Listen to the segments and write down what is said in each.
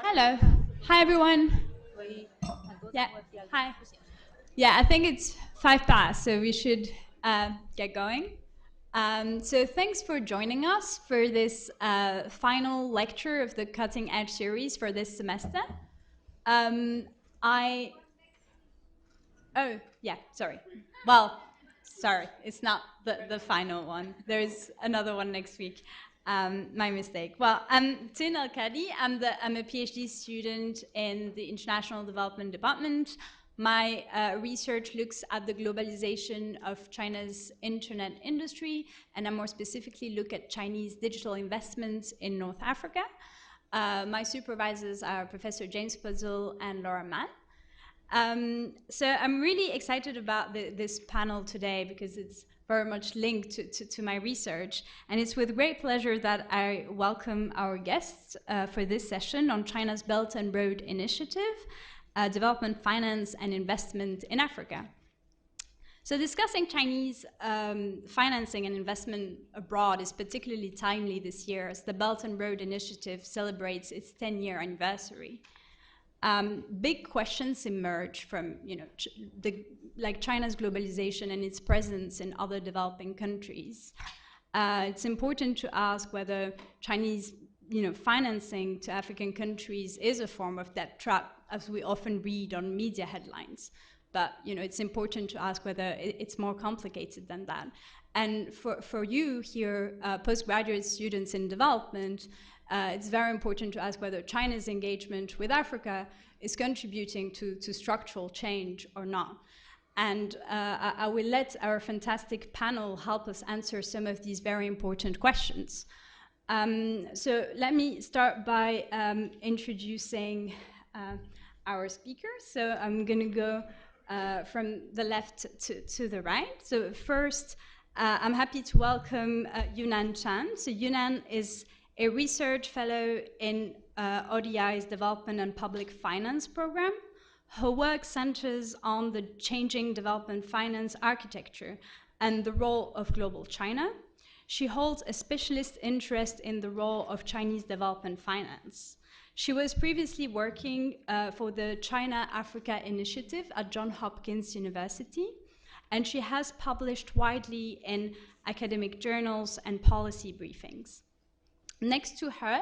Hello. Hi, everyone. Yeah. Hi. Yeah, I think it's 5 past, so we should get going. So thanks for joining us for this final lecture of the Cutting Edge series for this semester. Um, I. Oh, yeah, sorry. Well, sorry, it's not the final one. There's another one next week. My mistake. Well, I'm Chen Kadi. I'm a PhD student in the International Development Department. My research looks at the globalization of China's internet industry, and I more specifically look at Chinese digital investments in North Africa. My supervisors are Professor James Puzzle and Laura Mann. So I'm really excited about this panel today because it's very much linked to my research. And it's with great pleasure that I welcome our guests for this session on China's Belt and Road Initiative, Development Finance and Investment in Africa. So discussing Chinese financing and investment abroad is particularly timely this year as the Belt and Road Initiative celebrates its 10-year anniversary. Big questions emerge from, China's globalization and its presence in other developing countries. It's important to ask whether Chinese, financing to African countries is a form of debt trap, as we often read on media headlines. But, it's important to ask whether it's more complicated than that. And for you here, postgraduate students in development, it's very important to ask whether China's engagement with Africa is contributing to structural change or not. And I will let our fantastic panel help us answer some of these very important questions. So let me start by introducing our speakers. So I'm going to go from the left to the right. So first, I'm happy to welcome Yunnan Chen. So Yunnan is a research fellow in ODI's Development and Public Finance program. Her work centers on the changing development finance architecture and the role of global China. She holds a specialist interest in the role of Chinese development finance. She was previously working for the China-Africa Initiative at Johns Hopkins University, and she has published widely in academic journals and policy briefings. Next to her,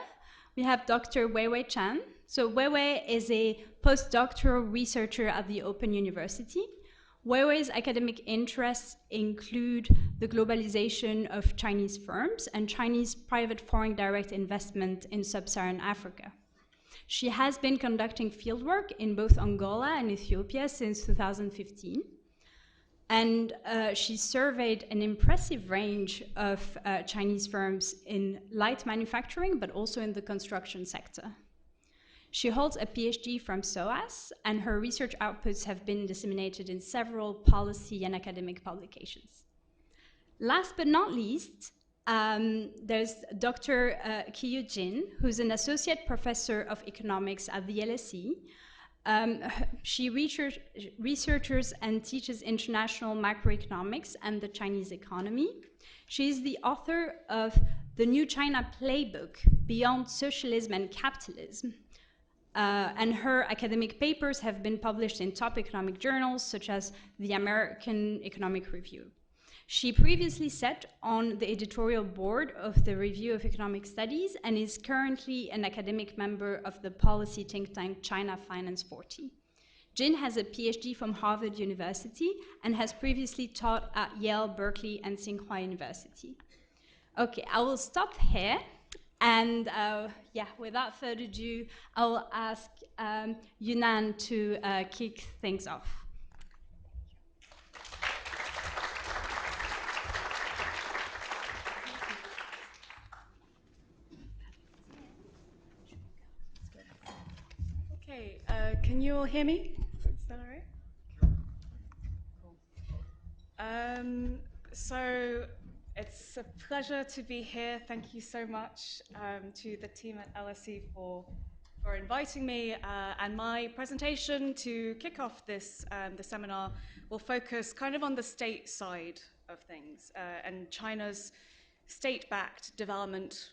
we have Dr. Weiwei Chen. So Weiwei is a postdoctoral researcher at the Open University. Weiwei's academic interests include the globalization of Chinese firms and Chinese private foreign direct investment in sub-Saharan Africa. She has been conducting fieldwork in both Angola and Ethiopia since 2015. And she surveyed an impressive range of Chinese firms in light manufacturing, but also in the construction sector. She holds a PhD from SOAS, and her research outputs have been disseminated in several policy and academic publications. Last but not least, there's Dr. Keyu Jin, who's an associate professor of economics at the LSE. She researches and teaches international macroeconomics and the Chinese economy. She is the author of the New China Playbook, Beyond Socialism and Capitalism. And her academic papers have been published in top economic journals such as the American Economic Review. She previously sat on the editorial board of the Review of Economic Studies and is currently an academic member of the policy think tank China Finance 40. Jin has a PhD from Harvard University and has previously taught at Yale, Berkeley, and Tsinghua University. Okay, I will stop here. And without further ado, I will ask Yunnan to kick things off. Okay, can you all hear me? Is that all right? Cool. So it's a pleasure to be here. Thank you so much to the team at LSE for inviting me. And my presentation to kick off this the seminar will focus kind of on the state side of things and China's state-backed development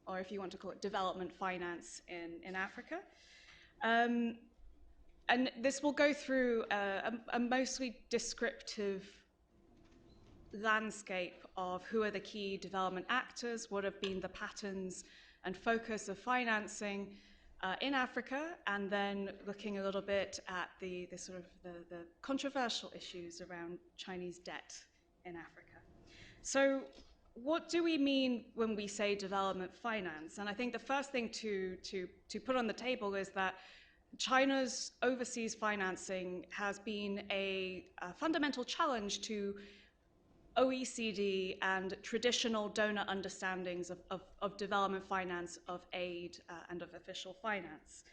or if you want to call it development finance in Africa. And this will go through a mostly descriptive landscape of who are the key development actors, what have been the patterns and focus of financing in Africa, and then looking a little bit at the sort of the controversial issues around Chinese debt in Africa. So what do we mean when we say development finance? And I think the first thing to put on the table is that China's overseas financing has been a fundamental challenge to OECD and traditional donor understandings of development finance, of aid, and of official finance.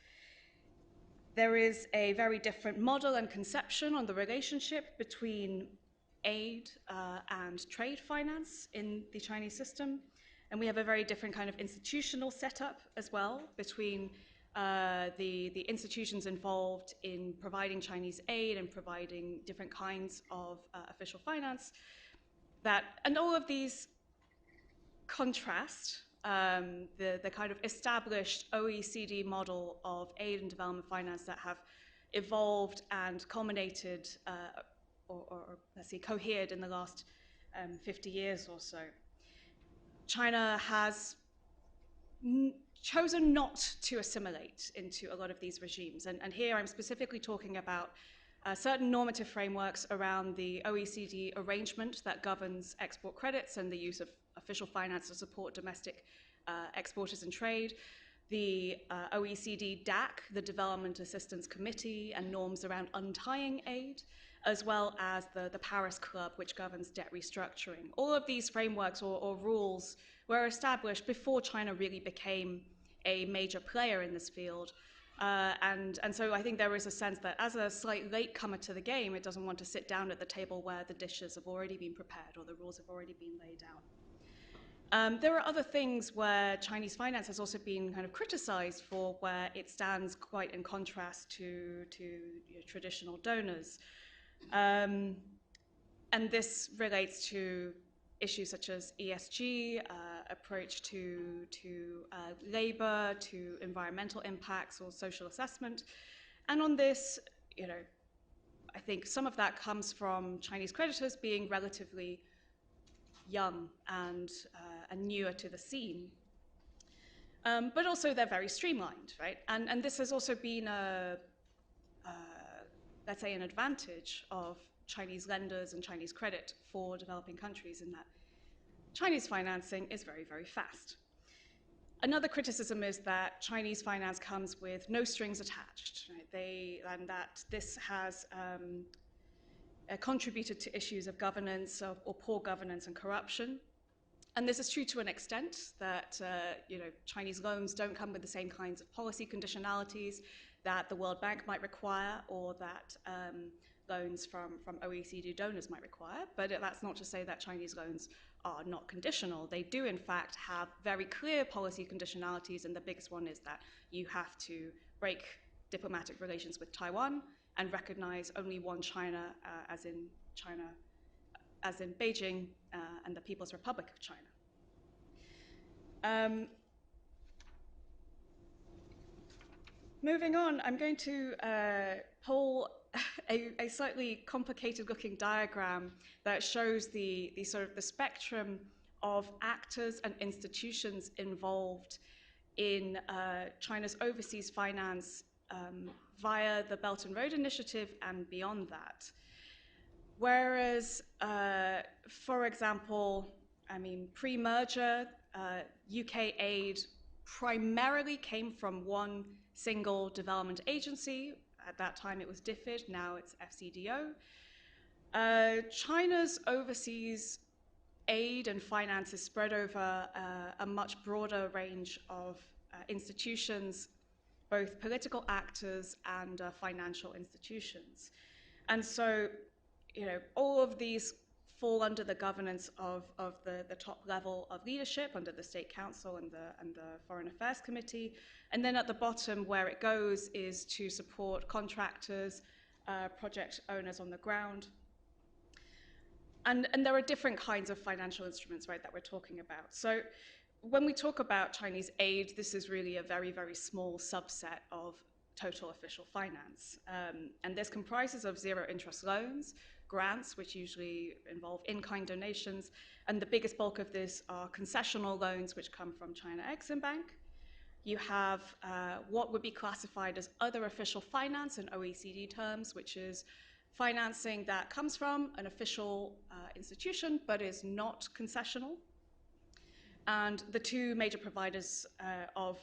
There is a very different model and conception on the relationship between aid and trade finance in the Chinese system. And we have a very different kind of institutional setup as well between the institutions involved in providing Chinese aid and providing different kinds of official finance. And all of these contrast the kind of established OECD model of aid and development finance that have evolved and culminated, or let's say cohered in the last 50 years or so. China has chosen not to assimilate into a lot of these regimes. And here I'm specifically talking about certain normative frameworks around the OECD arrangement that governs export credits and the use of official finance to support domestic exporters and trade, the OECD DAC, the Development Assistance Committee, and norms around untying aid, as well as the Paris Club, which governs debt restructuring. All of these frameworks or rules were established before China really became a major player in this field. And so I think there is a sense that as a slight latecomer to the game, it doesn't want to sit down at the table where the dishes have already been prepared or the rules have already been laid out. There are other things where Chinese finance has also been kind of criticized for, where it stands quite in contrast to traditional donors. And this relates to issues such as ESG, approach to labor, to environmental impacts or social assessment. And on this, I think some of that comes from Chinese creditors being relatively young and newer to the scene. But also they're very streamlined, right? And this has also been let's say, an advantage of Chinese lenders and Chinese credit for developing countries, in that Chinese financing is very, very fast. Another criticism is that Chinese finance comes with no strings attached, right? And that this has contributed to issues of governance or poor governance and corruption. And this is true to an extent that Chinese loans don't come with the same kinds of policy conditionalities that the World Bank might require, or that loans from OECD donors might require. But that's not to say that Chinese loans are not conditional. They do, in fact, have very clear policy conditionalities, and the biggest one is that you have to break diplomatic relations with Taiwan and recognize only one China, as in Beijing and the People's Republic of China. Moving on, I'm going to pull a slightly complicated-looking diagram that shows the sort of the spectrum of actors and institutions involved in China's overseas finance via the Belt and Road Initiative and beyond that. Whereas, for example, pre-merger, UK aid primarily came from one single development agency. At that time it was DFID, now it's FCDO. China's overseas aid and finance is spread over a much broader range of institutions, both political actors and financial institutions. And so, all of these fall under the governance of the top level of leadership, under the State Council and the Foreign Affairs Committee. And then at the bottom, where it goes is to support contractors, project owners on the ground. And there are different kinds of financial instruments, right, that we're talking about. So when we talk about Chinese aid, this is really a very, very small subset of total official finance. And this comprises of zero interest loans, grants, which usually involve in-kind donations, and the biggest bulk of this are concessional loans, which come from China Exim Bank. You have what would be classified as other official finance in OECD terms, which is financing that comes from an official institution but is not concessional. And the two major providers of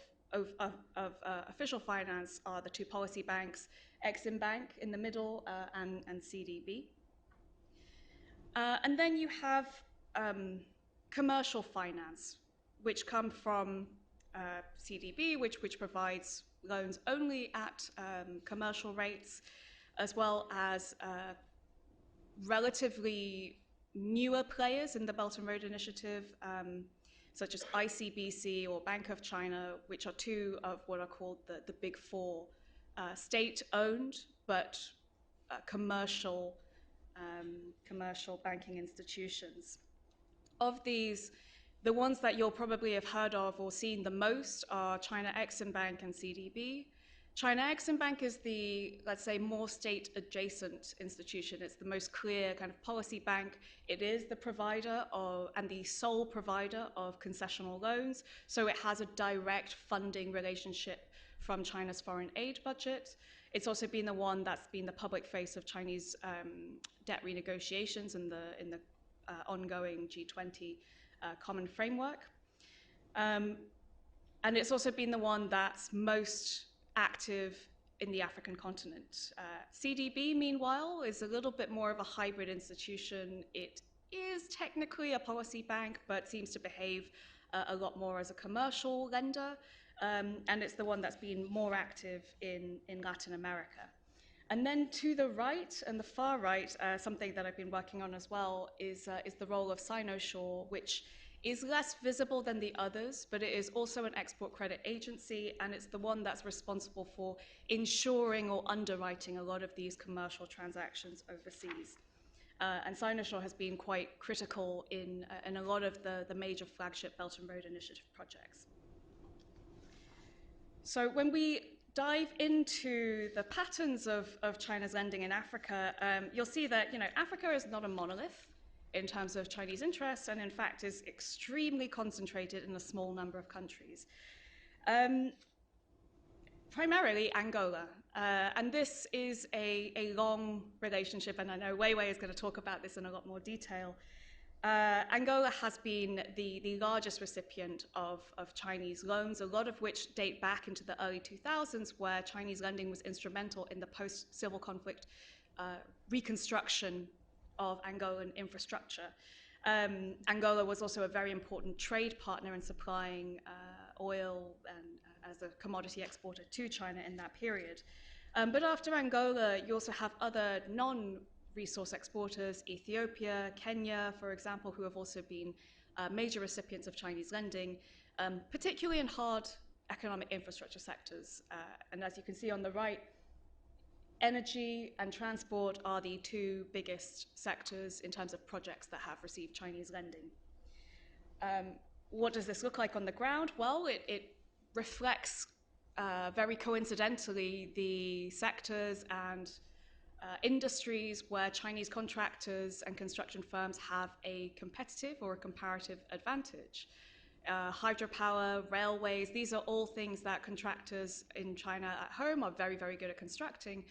official finance are the two policy banks, Exim Bank in the middle and CDB. And then you have commercial finance, which come from CDB, which provides loans only at commercial rates, as well as relatively newer players in the Belt and Road Initiative, such as ICBC or Bank of China, which are two of what are called the big four, state-owned but commercial banking institutions. Of these, the ones that you'll probably have heard of or seen the most are China Exim Bank and CDB. China Exim Bank is the, let's say, more state-adjacent institution. It's the most clear kind of policy bank. It is the provider of, and the sole provider of concessional loans, so it has a direct funding relationship from China's foreign aid budget. It's also been the one that's been the public face of Chinese debt renegotiations in the ongoing G20 common framework. And it's also been the one that's most active in the African continent. CDB, meanwhile, is a little bit more of a hybrid institution. It is technically a policy bank, but seems to behave a lot more as a commercial lender. And it's the one that's been more active in Latin America. And then to the right and the far right, something that I've been working on as well is the role of Sinosure, which is less visible than the others, but it is also an export credit agency, and it's the one that's responsible for ensuring or underwriting a lot of these commercial transactions overseas. And Sinosure has been quite critical in a lot of the major flagship Belt and Road Initiative projects. So when we dive into the patterns of China's lending in Africa, you'll see that Africa is not a monolith in terms of Chinese interests, and in fact is extremely concentrated in a small number of countries. Primarily Angola, and this is a long relationship, and I know Weiwei is going to talk about this in a lot more detail. Angola has been the largest recipient of Chinese loans, a lot of which date back into the early 2000s, where Chinese lending was instrumental in the post-civil conflict reconstruction of Angolan infrastructure. Angola was also a very important trade partner in supplying oil and as a commodity exporter to China in that period. But after Angola, you also have other non-resource exporters, Ethiopia, Kenya, for example, who have also been major recipients of Chinese lending, particularly in hard economic infrastructure sectors. And as you can see on the right, energy and transport are the two biggest sectors in terms of projects that have received Chinese lending. What does this look like on the ground? Well, it reflects very coincidentally the sectors and industries where Chinese contractors and construction firms have a competitive or a comparative advantage. Hydropower, railways, these are all things that contractors in China at home are very, very good at constructing,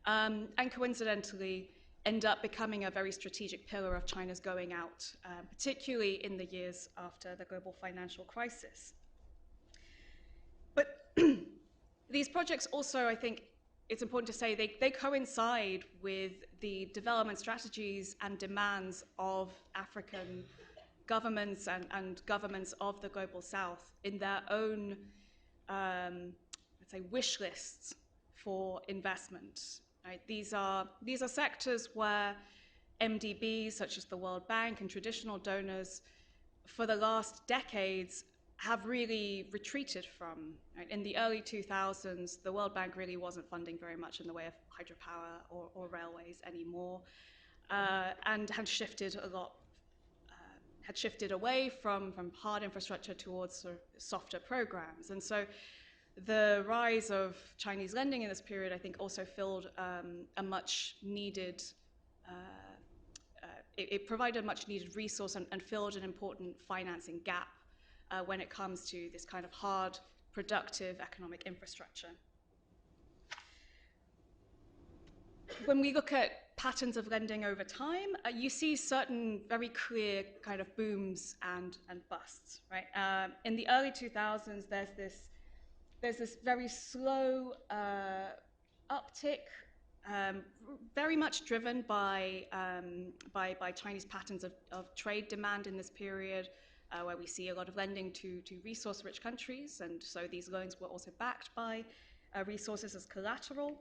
and coincidentally end up becoming a very strategic pillar of China's going out, particularly in the years after the global financial crisis. But these projects also, I think it's important to say, they coincide with the development strategies and demands of African governments and governments of the Global South in their own, let's say, wish lists for investment. Right? These are sectors where MDBs, such as the World Bank and traditional donors, for the last decades have really retreated from. Right? In the early 2000s, the World Bank really wasn't funding very much in the way of hydropower or railways anymore, and had shifted a lot had shifted away from hard infrastructure towards sort of softer programs. And so the rise of Chinese lending in this period, I think, also filled a much needed, it provided a much needed resource and filled an important financing gap when it comes to this kind of hard, productive economic infrastructure. When we look at patterns of lending over time, you see certain very clear kind of booms and busts, right? In the early 2000s, there's this very slow uptick, very much driven by Chinese patterns of trade demand in this period, where we see a lot of lending to resource-rich countries, and so these loans were also backed by resources as collateral.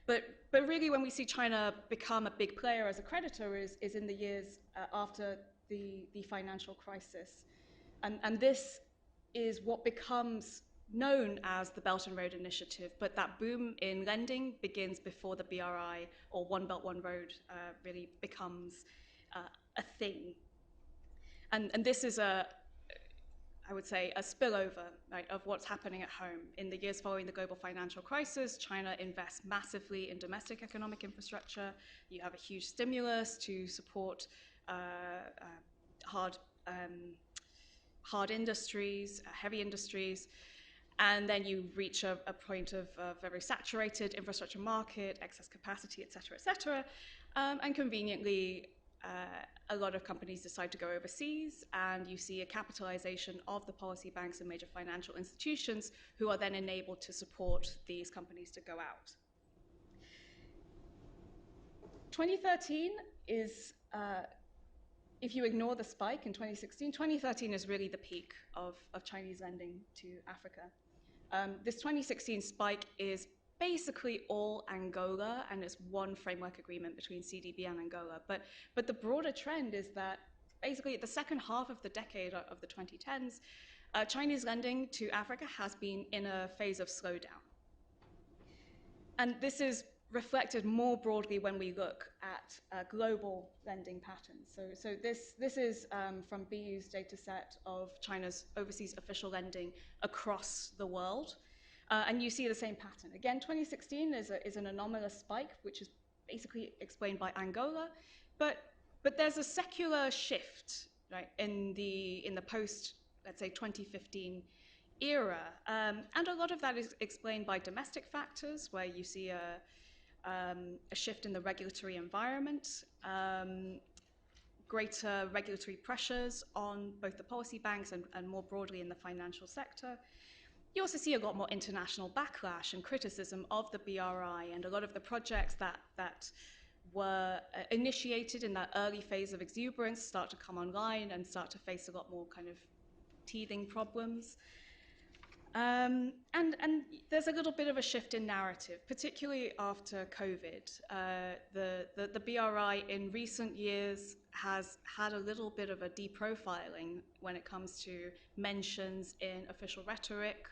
But really, when we see China become a big player as a creditor is in the years after the financial crisis. And this is what becomes known as the Belt and Road Initiative, but that boom in lending begins before the BRI or One Belt, One Road really becomes a thing. And this is I would say, a spillover, right, of what's happening at home. In the years following the global financial crisis, China invests massively in domestic economic infrastructure. You have a huge stimulus to support hard industries, heavy industries. And then you reach a point of a very saturated infrastructure market, excess capacity, et cetera, and conveniently, a lot of companies decide to go overseas, and you see a capitalization of the policy banks and major financial institutions who are then enabled to support these companies to go out. 2013 is, if you ignore the spike in 2016, 2013 is really the peak of Chinese lending to Africa. This 2016 spike is basically all Angola, and it's one framework agreement between CDB and Angola. But the broader trend is that basically at the second half of the decade of the 2010s, Chinese lending to Africa has been in a phase of slowdown. And this is reflected more broadly when we look at global lending patterns. So this is from BU's data set of China's overseas official lending across the world. And you see the same pattern. Again, 2016 is an anomalous spike, which is basically explained by Angola, but there's a secular shift, right, in the post, let's say, 2015 era, and a lot of that is explained by domestic factors, where you see a shift in the regulatory environment, greater regulatory pressures on both the policy banks and more broadly in the financial sector. You also see a lot more international backlash and criticism of the BRI, and a lot of the projects that were initiated in that early phase of exuberance start to come online and start to face a lot more kind of teething problems. And there's a little bit of a shift in narrative, particularly after COVID. The BRI in recent years has had a little bit of a deprofiling when it comes to mentions in official rhetoric.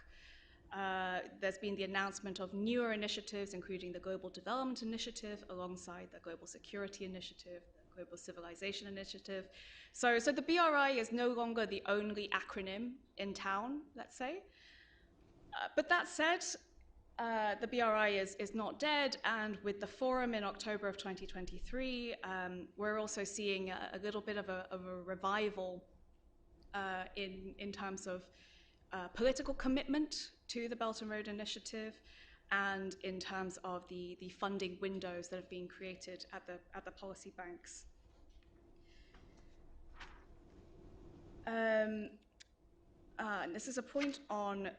There's been the announcement of newer initiatives, including the Global Development Initiative, alongside the Global Security Initiative, the Global Civilization Initiative. So the BRI is no longer the only acronym in town, let's say. But that said, the BRI is not dead, and with the forum in October of 2023, we're also seeing a little bit of a revival in terms of political commitment to the Belt and Road Initiative, and in terms of the funding windows that have been created at the policy banks. And this is a point on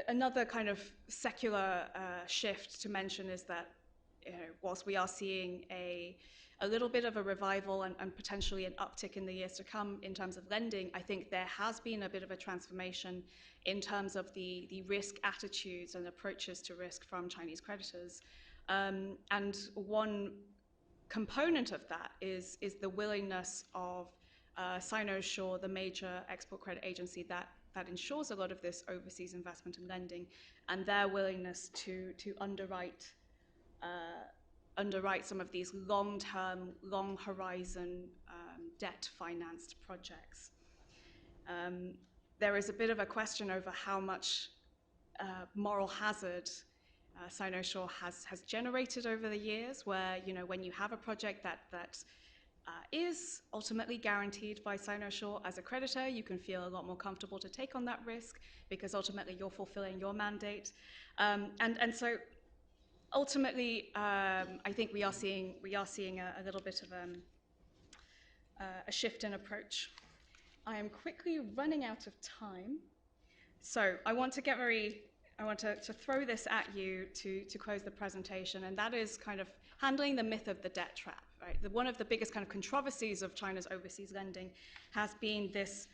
another kind of secular shift to mention, is that whilst we are seeing a little bit of a revival and potentially an uptick in the years to come in terms of lending, I think there has been a bit of a transformation in terms of the risk attitudes and approaches to risk from Chinese creditors. And one component of that is the willingness of Sinosure, the major export credit agency that ensures a lot of this overseas investment and lending, and their willingness to underwrite underwrite some of these long-term, long-horizon debt-financed projects. There is a bit of a question over how much moral hazard Sinosure has generated over the years, where, you know, when you have a project that is ultimately guaranteed by Sinosure as a creditor, you can feel a lot more comfortable to take on that risk because ultimately you're fulfilling your mandate. And so ultimately, I think we are seeing a little bit of a shift in approach. I am quickly running out of time, so I want to throw this at you to close the presentation, and that is kind of handling the myth of the debt trap. Right? One of the biggest kind of controversies of China's overseas lending has been this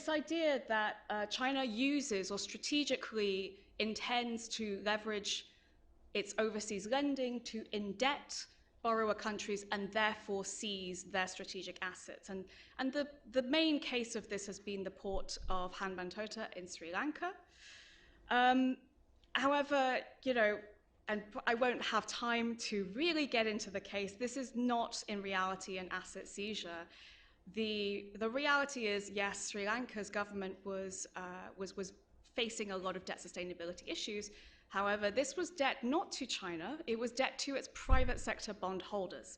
idea that China uses or strategically intends to leverage its overseas lending to indebt borrower countries and therefore seize their strategic assets. And the main case of this has been the port of Hambantota in Sri Lanka. However, you know, and I won't have time to really get into the case, this is not in reality an asset seizure. The reality is, yes, Sri Lanka's government was facing a lot of debt sustainability issues. However, this was debt not to China, it was debt to its private sector bondholders,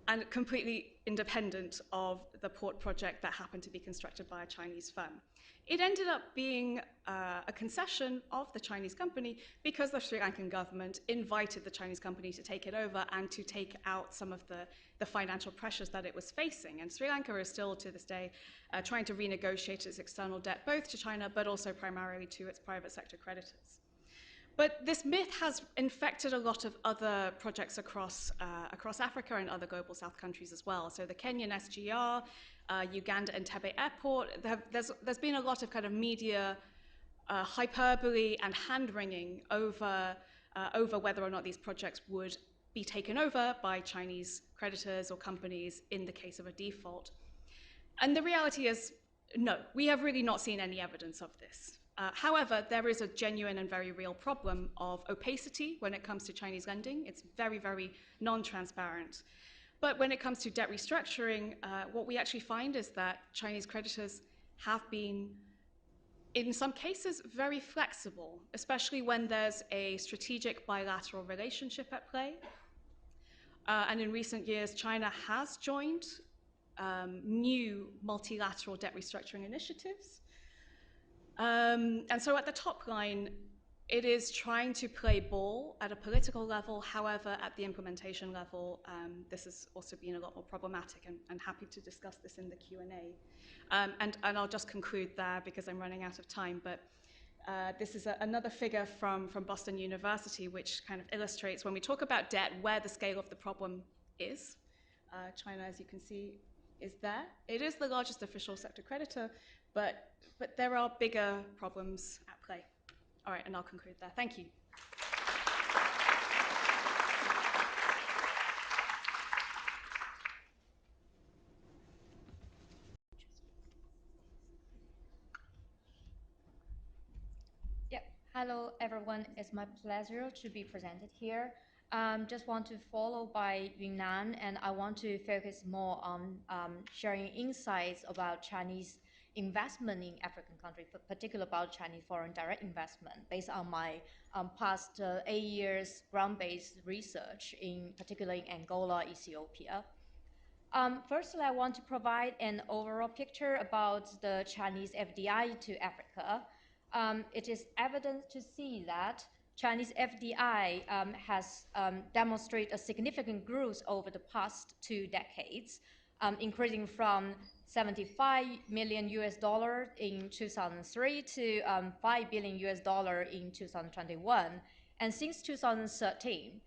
and completely independent of the port project that happened to be constructed by a Chinese firm. It ended up being a concession of the Chinese company because the Sri Lankan government invited the Chinese company to take it over and to take out some of the financial pressures that it was facing. And Sri Lanka is still, to this day, trying to renegotiate its external debt, both to China, but also primarily to its private sector creditors. But this myth has infected a lot of other projects across Africa and other global south countries as well. So the Kenyan SGR, Uganda Entebbe Airport, there's been a lot of kind of media hyperbole and hand-wringing over whether or not these projects would be taken over by Chinese creditors or companies in the case of a default. And the reality is, no, we have really not seen any evidence of this. However, there is a genuine and very real problem of opacity when it comes to Chinese lending. It's very, very non-transparent. But when it comes to debt restructuring, what we actually find is that Chinese creditors have been, in some cases, very flexible, especially when there's a strategic bilateral relationship at play. And in recent years, China has joined new multilateral debt restructuring initiatives. And so at the top line, it is trying to play ball at a political level. However, at the implementation level, this has also been a lot more problematic, and happy to discuss this in the Q&A. And I'll just conclude there because I'm running out of time. But this is another figure from Boston University, which kind of illustrates when we talk about debt, where the scale of the problem is. China, as you can see, is there. It is the largest official sector creditor, but there are bigger problems at play. All right, and I'll conclude there. Thank you. Yep. Hello, everyone. It's my pleasure to be presented here. Just want to follow by Yunnan, and I want to focus more on sharing insights about Chinese investment in African countries, particularly about Chinese foreign direct investment, based on my past 8 years ground-based research, in particular in Angola, Ethiopia. Firstly, I want to provide an overall picture about the Chinese FDI to Africa. It is evident to see that Chinese FDI has demonstrated a significant growth over the past 2 decades, increasing from $75 million in 2003 to $5 billion in 2021. And since 2013,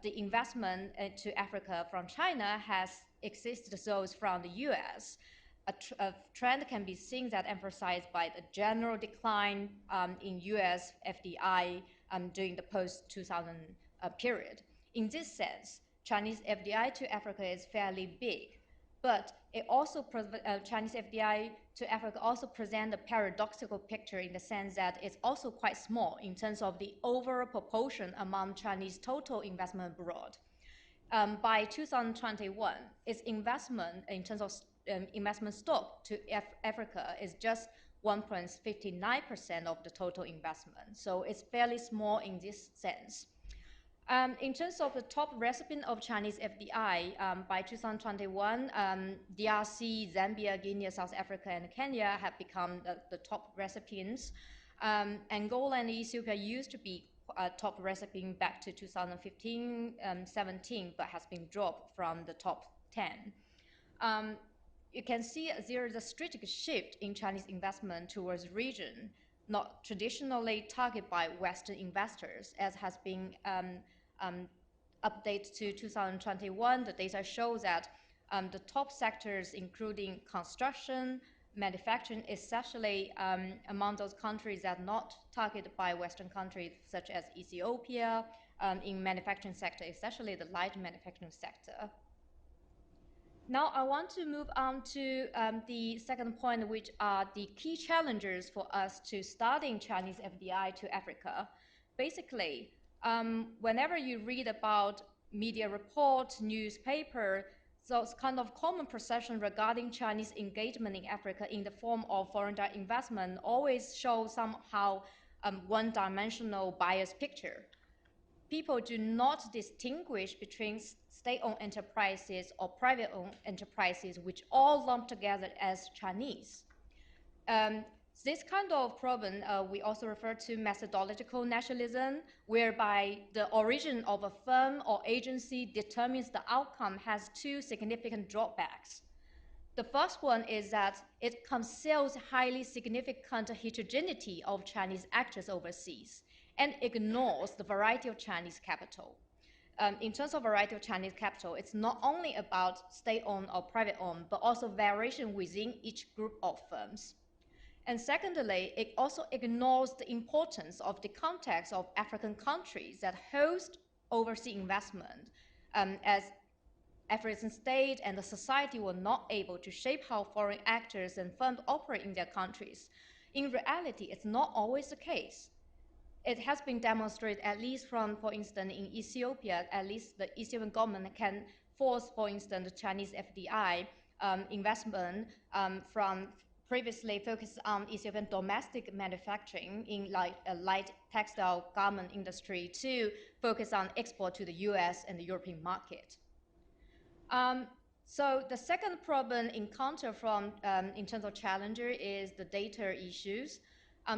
the investment to Africa from China has exceeded those from the US. A trend can be seen that emphasized by the general decline in US FDI during the post-2000 period. In this sense, Chinese FDI to Africa is fairly big, but it also Chinese FDI to Africa also present a paradoxical picture in the sense that it's also quite small in terms of the overall proportion among Chinese total investment abroad. By 2021, its investment in terms of investment stock to Africa is just 1.59% of the total investment. So it's fairly small in this sense. In terms of the top recipient of Chinese FDI, by 2021, DRC, Zambia, Guinea, South Africa, and Kenya have become the top recipients. Angola and Ethiopia used to be top recipient back to 2015-17, but has been dropped from the top 10. You can see there is a strategic shift in Chinese investment towards region, not traditionally targeted by Western investors, as has been updated to 2021. The data shows that the top sectors, including construction, manufacturing, especially among those countries that are not targeted by Western countries, such as Ethiopia, in manufacturing sector, especially the light manufacturing sector. Now I want to move on to the second point, which are the key challenges for us to starting Chinese FDI to Africa. Basically, whenever you read about media reports, newspaper, those kind of common perception regarding Chinese engagement in Africa in the form of foreign direct investment always show somehow one-dimensional biased picture. People do not distinguish between state-owned enterprises or private-owned enterprises, which all lump together as Chinese. This kind of problem we also refer to methodological nationalism, whereby the origin of a firm or agency determines the outcome, has two significant drawbacks. The first one is that it conceals highly significant heterogeneity of Chinese actors overseas and ignores the variety of Chinese capital. In terms of variety of Chinese capital, it's not only about state-owned or private-owned, but also variation within each group of firms. And secondly, it also ignores the importance of the context of African countries that host overseas investment, as African state and the society were not able to shape how foreign actors and firms operate in their countries. In reality, it's not always the case. It has been demonstrated, at least from, for instance, in Ethiopia, at least the Ethiopian government can force, for instance, the Chinese FDI investment from previously focused on Ethiopian domestic manufacturing in light textile garment industry to focus on export to the US and the European market. So the second problem encountered from in terms of challenger is the data issues.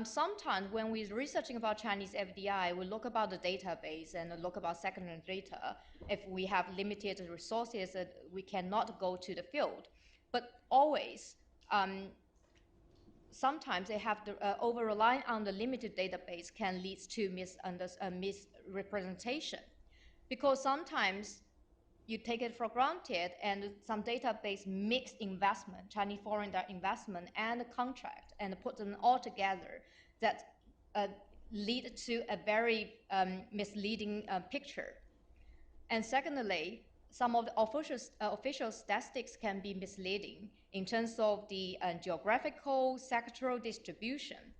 Sometimes when we're researching about Chinese FDI, we look about the database and look about secondary data. If we have limited resources, we cannot go to the field. But always, sometimes they have to over-relying on the limited database can lead to misrepresentation. Because sometimes you take it for granted and some database mix investment, Chinese foreign direct investment and contract, and put them all together that lead to a very misleading picture. And secondly, some of the official statistics can be misleading in terms of the geographical sectoral distribution.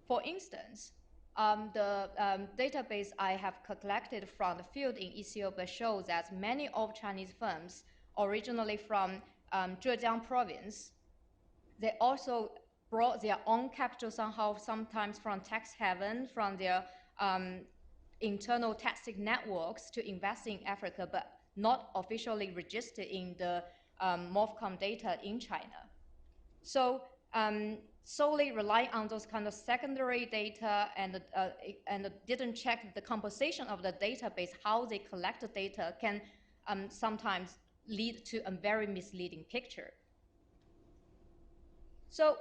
For instance, the database I have collected from the field in Ethiopia shows that many of Chinese firms originally from Zhejiang province, they also brought their own capital somehow, sometimes from tax haven, from their internal taxing networks to invest in Africa, but not officially registered in the MOFCOM data in China. So solely rely on those kind of secondary data and didn't check the composition of the database, how they collect the data can sometimes lead to a very misleading picture. So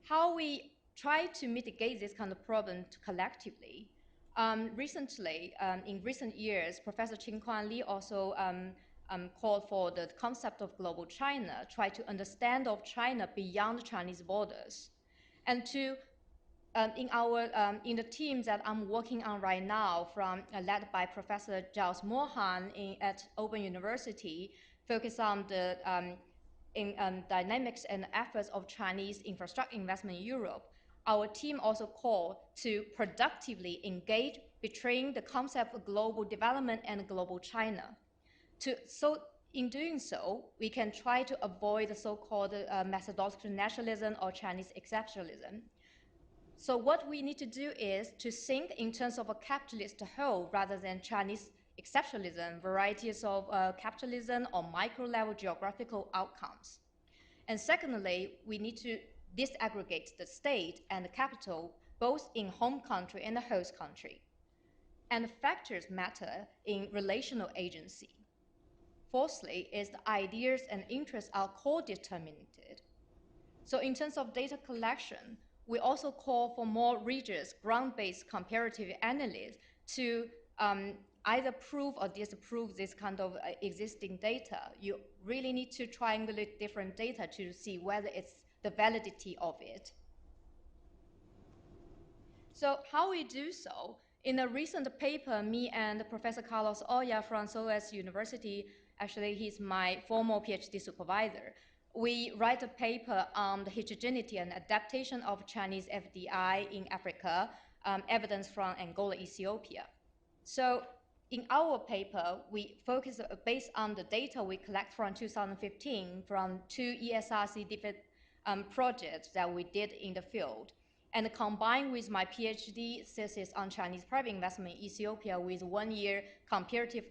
how we try to mitigate this kind of problem collectively? Recently, in recent years, Professor Qin-Kuan Li also called for the concept of global China, try to understand of China beyond Chinese borders. And to, in the team that I'm working on right now, led by Professor Giles Mohan at Open University, focus on the in dynamics and efforts of Chinese infrastructure investment in Europe, our team also called to productively engage between the concept of global development and global China. So in doing so, we can try to avoid the so-called methodological nationalism or Chinese exceptionalism. So what we need to do is to think in terms of a capitalist whole rather than Chinese exceptionalism, varieties of capitalism or micro-level geographical outcomes. And secondly, we need to disaggregate the state and the capital both in home country and the host country. And factors matter in relational agency. Fourthly, is the ideas and interests are co-determined. So in terms of data collection, we also call for more rigorous ground-based comparative analysis to either prove or disprove this kind of existing data. You really need to triangulate different data to see whether it's the validity of it. So how we do so? In a recent paper, me and Professor Carlos Oya from SOAS University, actually he's my former PhD supervisor, we write a paper on the heterogeneity and adaptation of Chinese FDI in Africa, evidence from Angola, Ethiopia. So in our paper, we focus based on the data we collect from 2015 from 2 ESRC different projects that we did in the field. And combined with my PhD thesis on Chinese private investment in Ethiopia with 1 year comparative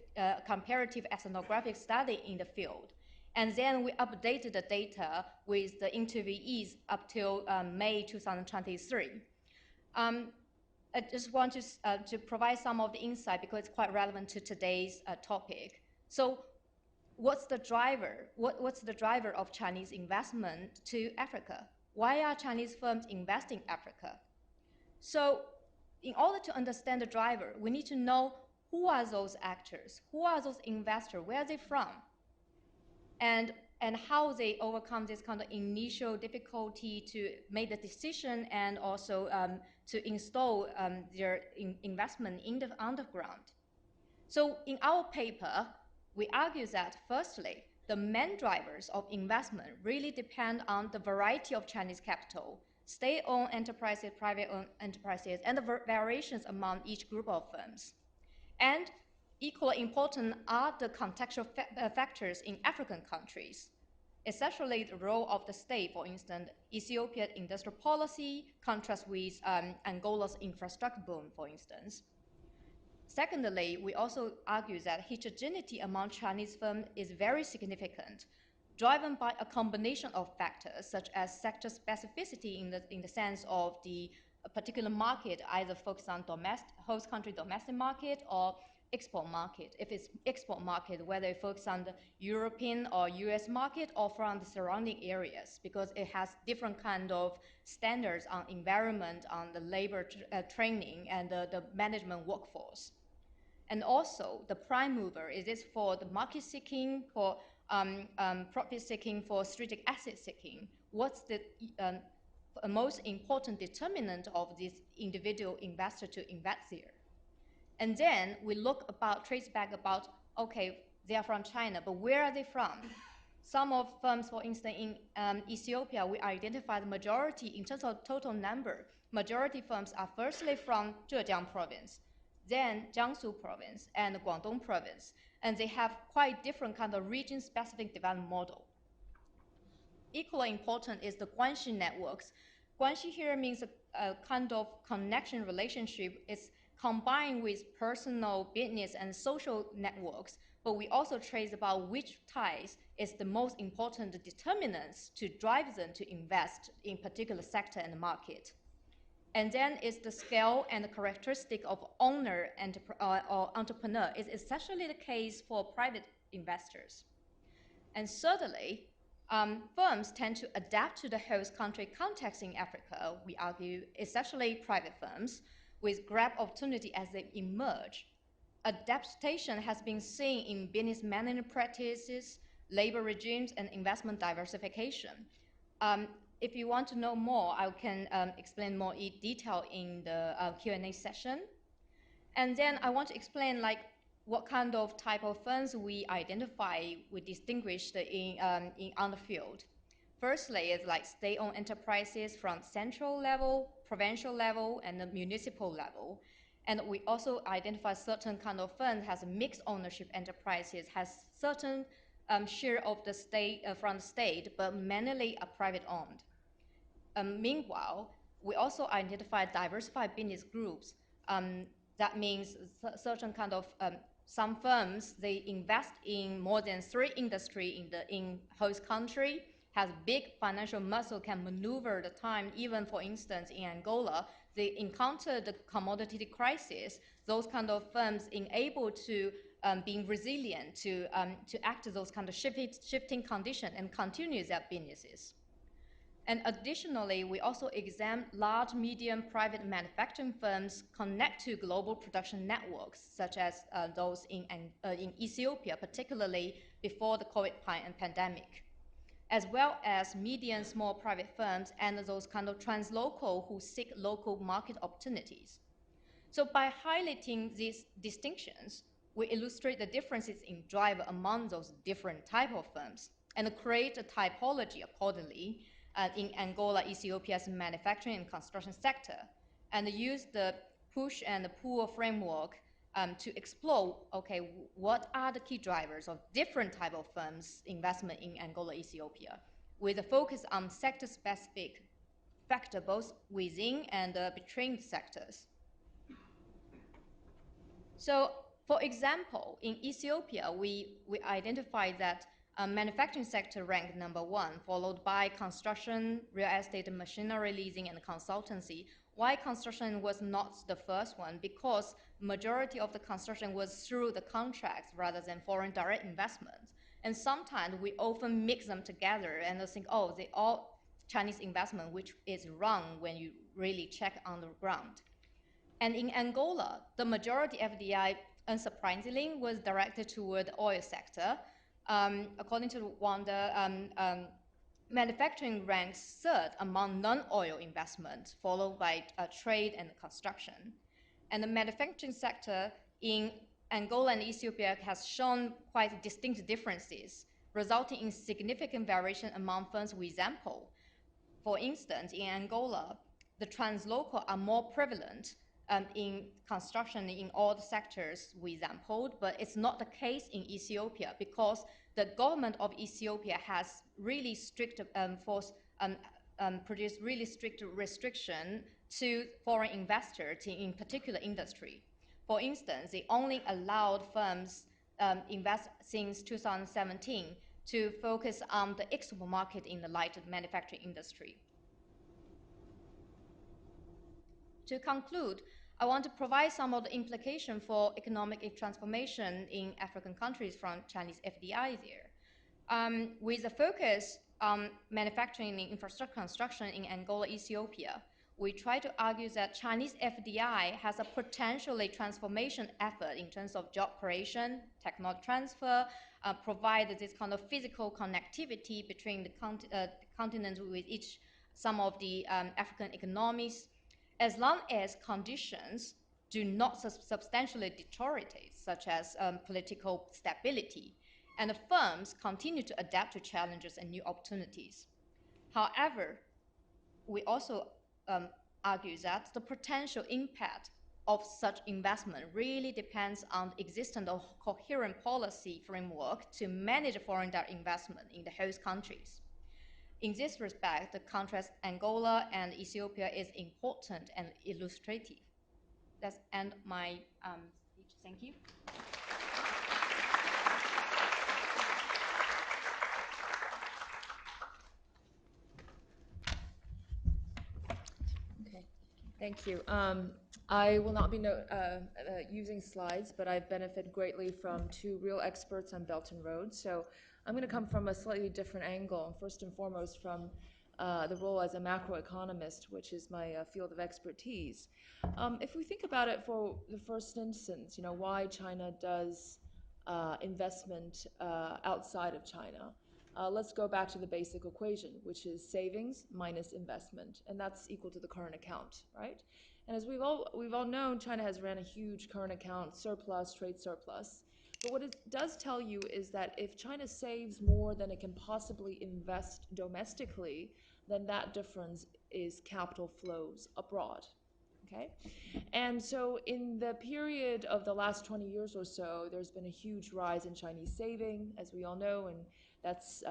ethnographic study in the field. And then we updated the data with the interviewees up till May 2023. I just want to provide some of the insight because it's quite relevant to today's topic. So what's the driver? What's the driver of Chinese investment to Africa? Why are Chinese firms investing in Africa? So in order to understand the driver, we need to know who are those actors, who are those investors, where are they from, and how they overcome this kind of initial difficulty to make the decision and also to install their investment in the underground. So in our paper, we argue that firstly, the main drivers of investment really depend on the variety of Chinese capital, state-owned enterprises, private-owned enterprises, and the variations among each group of firms. And equally important are the contextual factors in African countries, especially the role of the state, for instance, Ethiopia's industrial policy contrasts with Angola's infrastructure boom, for instance. Secondly, we also argue that heterogeneity among Chinese firms is very significant, driven by a combination of factors such as sector specificity in the sense of the particular market, either focused on host country domestic market or export market. If it's export market, whether it focuses on the European or US market or from the surrounding areas, because it has different kind of standards on environment, on the labor training, and the management workforce. And also, the prime mover, is this for the market seeking, for profit seeking, for strategic asset seeking? What's the most important determinant of this individual investor to invest there? And then we trace back about, okay, they are from China, but where are they from? Some of firms, for instance, in Ethiopia, we identified the majority in terms of total number. Majority firms are firstly from Zhejiang province, then Jiangsu province, and Guangdong province. And they have quite different kind of region-specific development model. Equally important is the Guanxi networks. Guanxi here means a kind of connection relationship. It's combined with personal, business, and social networks, but we also trace about which ties is the most important determinants to drive them to invest in particular sector and market. And then is the scale and the characteristic of owner or entrepreneur. It's especially the case for private investors. And thirdly, firms tend to adapt to the host country context in Africa, we argue, especially private firms, with grab opportunity as they emerge. Adaptation has been seen in business management practices, labor regimes, and investment diversification. If you want to know more, I can explain more in detail in the Q&A session. And then I want to explain what kind of type of funds we identify, we distinguished on the field. Firstly, is like state-owned enterprises from central level, provincial level, and the municipal level. And we also identify certain kind of funds has mixed ownership enterprises, has certain share of the state from the state, but mainly are private owned. Meanwhile, we also identify diversified business groups. That means certain kind of some firms, they invest in more than 3 industry in host country, has big financial muscle, can maneuver the time. Even for instance, in Angola, they encountered the commodity crisis. Those kind of firms able to being resilient to act those kind of shifting conditions and continue their businesses. And additionally, we also examine large, medium private manufacturing firms connect to global production networks, such as those in Ethiopia, particularly before the COVID pandemic, as well as medium, small private firms and those kind of translocal who seek local market opportunities. So by highlighting these distinctions, we illustrate the differences in driver among those different type of firms and create a typology accordingly in Angola, Ethiopia's manufacturing and construction sector, and use the push and the pull framework to explore, okay, what are the key drivers of different type of firms investment in Angola, Ethiopia, with a focus on sector-specific factor both within and between sectors. So, for example, in Ethiopia, we identified that manufacturing sector ranked number 1, followed by construction, real estate, machinery leasing, and consultancy. Why construction was not the first one? Because majority of the construction was through the contracts rather than foreign direct investments. And sometimes we often mix them together and think, oh, they all Chinese investment, which is wrong when you really check on the ground. And in Angola, the majority FDI, unsurprisingly, was directed toward the oil sector. According to Wanda, manufacturing ranks 3rd among non-oil investment, followed by trade and construction. And the manufacturing sector in Angola and Ethiopia has shown quite distinct differences, resulting in significant variation among firms we sample. For instance, in Angola, the translocal are more prevalent in construction in all the sectors we sampled, but it's not the case in Ethiopia because the government of Ethiopia has really strict produced really strict restriction to foreign investors in particular industry. For instance, they only allowed firms invest since 2017 to focus on the export market in the light manufacturing industry. To conclude, I want to provide some of the implication for economic transformation in African countries from Chinese FDI there. With a focus on manufacturing and infrastructure construction in Angola, Ethiopia, we try to argue that Chinese FDI has a potentially transformation effort in terms of job creation, technology transfer, provide this kind of physical connectivity between the continents with some of the African economies, as long as conditions do not substantially deteriorate, such as political stability, and the firms continue to adapt to challenges and new opportunities. However, we also argue that the potential impact of such investment really depends on the existence of coherent policy framework to manage foreign direct investment in the host countries. In this respect, the contrast Angola and Ethiopia is important and illustrative. That's end my speech. Thank you. Okay, thank you. I will not be using slides, but I've benefited greatly from 2 real experts on Belt and Road. So I'm going to come from a slightly different angle, first and foremost from the role as a macroeconomist, which is my field of expertise. If we think about it for the first instance, why China does investment outside of China. let's go back to the basic equation, which is savings minus investment, and that's equal to the current account, right? And as we've all known, China has ran a huge current account surplus, trade surplus. But what it does tell you is that if China saves more than it can possibly invest domestically, then that difference is capital flows abroad. Okay? And so, in the period of the last 20 years or so, there's been a huge rise in Chinese saving, as we all know, and that's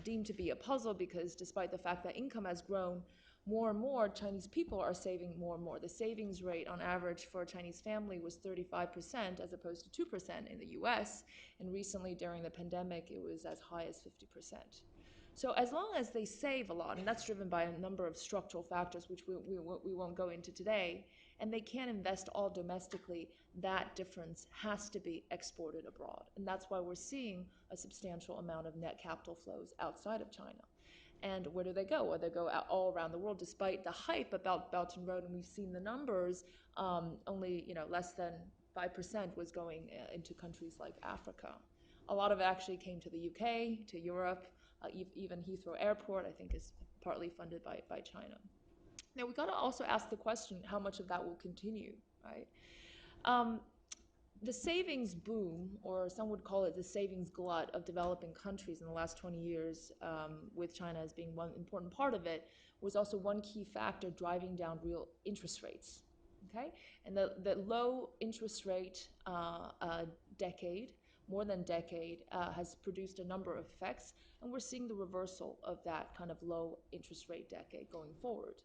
deemed to be a puzzle because despite the fact that income has grown, more and more Chinese people are saving more and more. The savings rate on average for a Chinese family was 35% as opposed to 2% in the US. And recently during the pandemic, it was as high as 50%. So as long as they save a lot, and that's driven by a number of structural factors, which we won't go into today, and they can't invest all domestically, that difference has to be exported abroad. And that's why we're seeing a substantial amount of net capital flows outside of China. And where do they go? Well, they go out all around the world, despite the hype about Belt and Road, and we've seen the numbers. Only less than 5% was going into countries like Africa. A lot of it actually came to the UK, to Europe, even Heathrow Airport, I think, is partly funded by China. Now, we've got to also ask the question, how much of that will continue, right? The savings boom, or some would call it the savings glut of developing countries in the last 20 years, with China as being one important part of it, was also one key factor driving down real interest rates. Okay, and the low interest rate decade, more than decade, has produced a number of effects, and we're seeing the reversal of that kind of low interest rate decade going forward.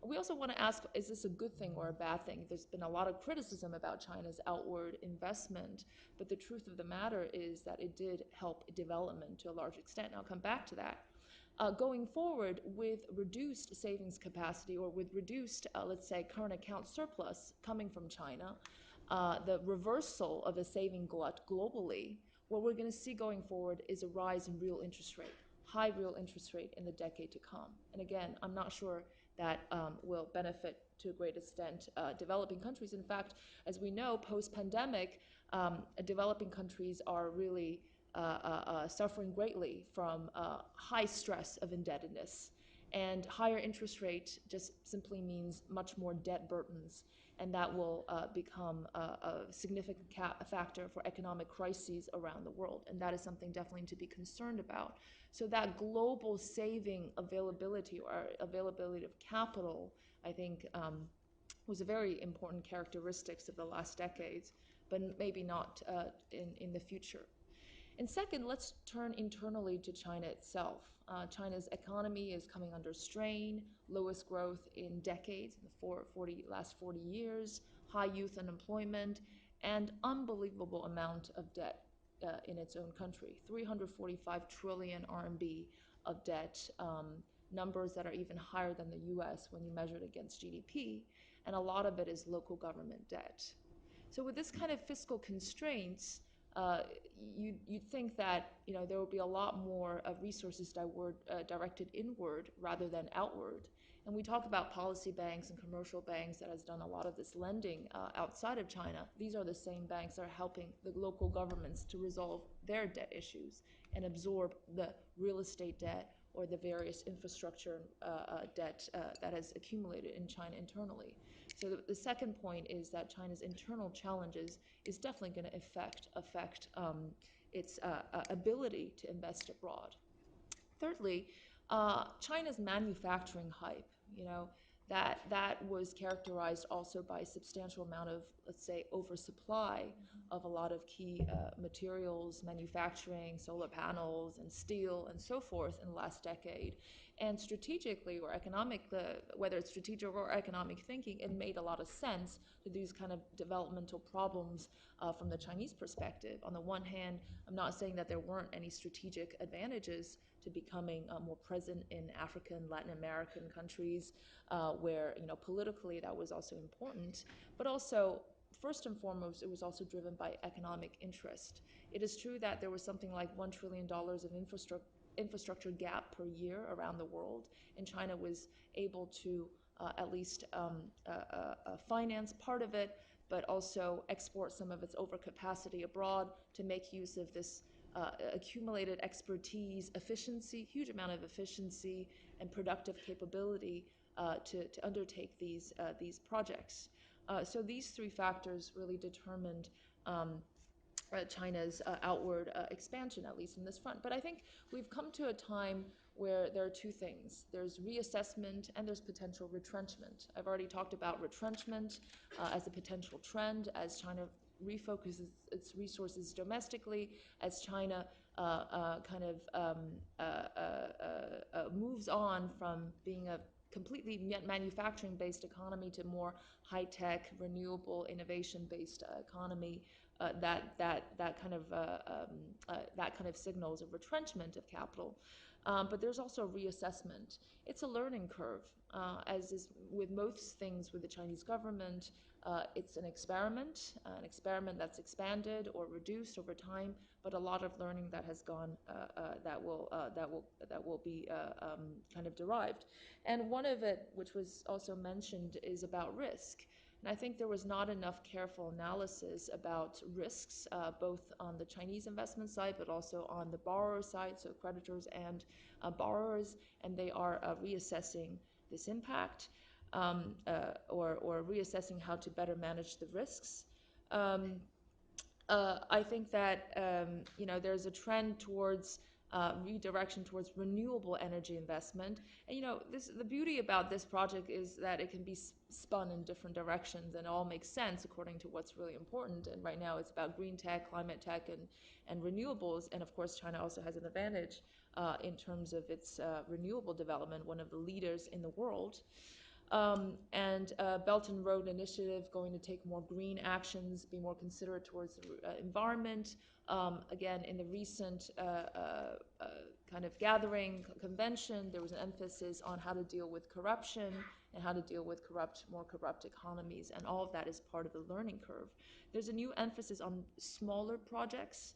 We also want to ask, is this a good thing or a bad thing? There's been a lot of criticism about China's outward investment, but the truth of the matter is that it did help development to a large extent. And I'll come back to that. Going forward, with reduced savings capacity or with reduced, let's say, current account surplus coming from China, the reversal of a saving glut globally, what we're going to see going forward is a rise in real interest rate, high real interest rate in the decade to come. And again, I'm not sure that will benefit to a great extent developing countries. In fact, as we know, post-pandemic, developing countries are really suffering greatly from high stress of indebtedness. And higher interest rate just simply means much more debt burdens, and that will become a significant factor for economic crises around the world. And that is something definitely to be concerned about. So that global saving availability or availability of capital, I think, was a very important characteristics of the last decades, but maybe not in the future. And second, let's turn internally to China itself. China's economy is coming under strain, lowest growth in decades, in the last 40 years, high youth unemployment, and unbelievable amount of debt in its own country. 345 trillion RMB of debt, numbers that are even higher than the US when you measure it against GDP, and a lot of it is local government debt. So with this kind of fiscal constraints, you'd think that there would be a lot more resources directed inward rather than outward. And we talk about policy banks and commercial banks that has done a lot of this lending outside of China. These are the same banks that are helping the local governments to resolve their debt issues and absorb the real estate debt or the various infrastructure debt that has accumulated in China internally. So the second point is that China's internal challenges is definitely going to affect its ability to invest abroad. Thirdly, China's manufacturing hype, that was characterized also by a substantial amount of, let's say, oversupply of a lot of key materials, manufacturing, solar panels, and steel, and so forth in the last decade. And strategically or whether it's strategic or economic thinking, it made a lot of sense to these kind of developmental problems from the Chinese perspective. On the one hand, I'm not saying that there weren't any strategic advantages to becoming more present in African, Latin American countries, where politically that was also important, but also first and foremost, it was also driven by economic interest. It is true that there was something like $1 trillion of infrastructure gap per year around the world, and China was able to at least finance part of it, but also export some of its overcapacity abroad to make use of this accumulated expertise, efficiency, huge amount of efficiency and productive capability to undertake these projects. So these three factors really determined China's outward expansion, at least in this front. But I think we've come to a time where there are two things. There's reassessment and there's potential retrenchment. I've already talked about retrenchment as a potential trend as China refocuses its resources domestically, as China moves on from being a completely manufacturing-based economy to more high-tech, renewable, innovation-based economy. That kind of signals a retrenchment of capital. But there's also reassessment. It's a learning curve, as is with most things with the Chinese government. It's an experiment that's expanded or reduced over time, but a lot of learning that has gone that will be kind of derived. And one of it, which was also mentioned, is about risk. And I think there was not enough careful analysis about risks, both on the Chinese investment side, but also on the borrower side, so creditors and borrowers, and they are reassessing this impact or reassessing how to better manage the risks. I think that there's a trend towards redirection towards renewable energy investment. And the beauty about this project is that it can be spun in different directions and all makes sense according to what's really important. And right now it's about green tech, climate tech, and renewables. And of course, China also has an advantage in terms of its renewable development, one of the leaders in the world. And Belt and Road Initiative going to take more green actions, be more considerate towards the environment. Again, in the recent kind of gathering convention, there was an emphasis on how to deal with corruption and how to deal with more corrupt economies, and all of that is part of the learning curve. There's a new emphasis on smaller projects.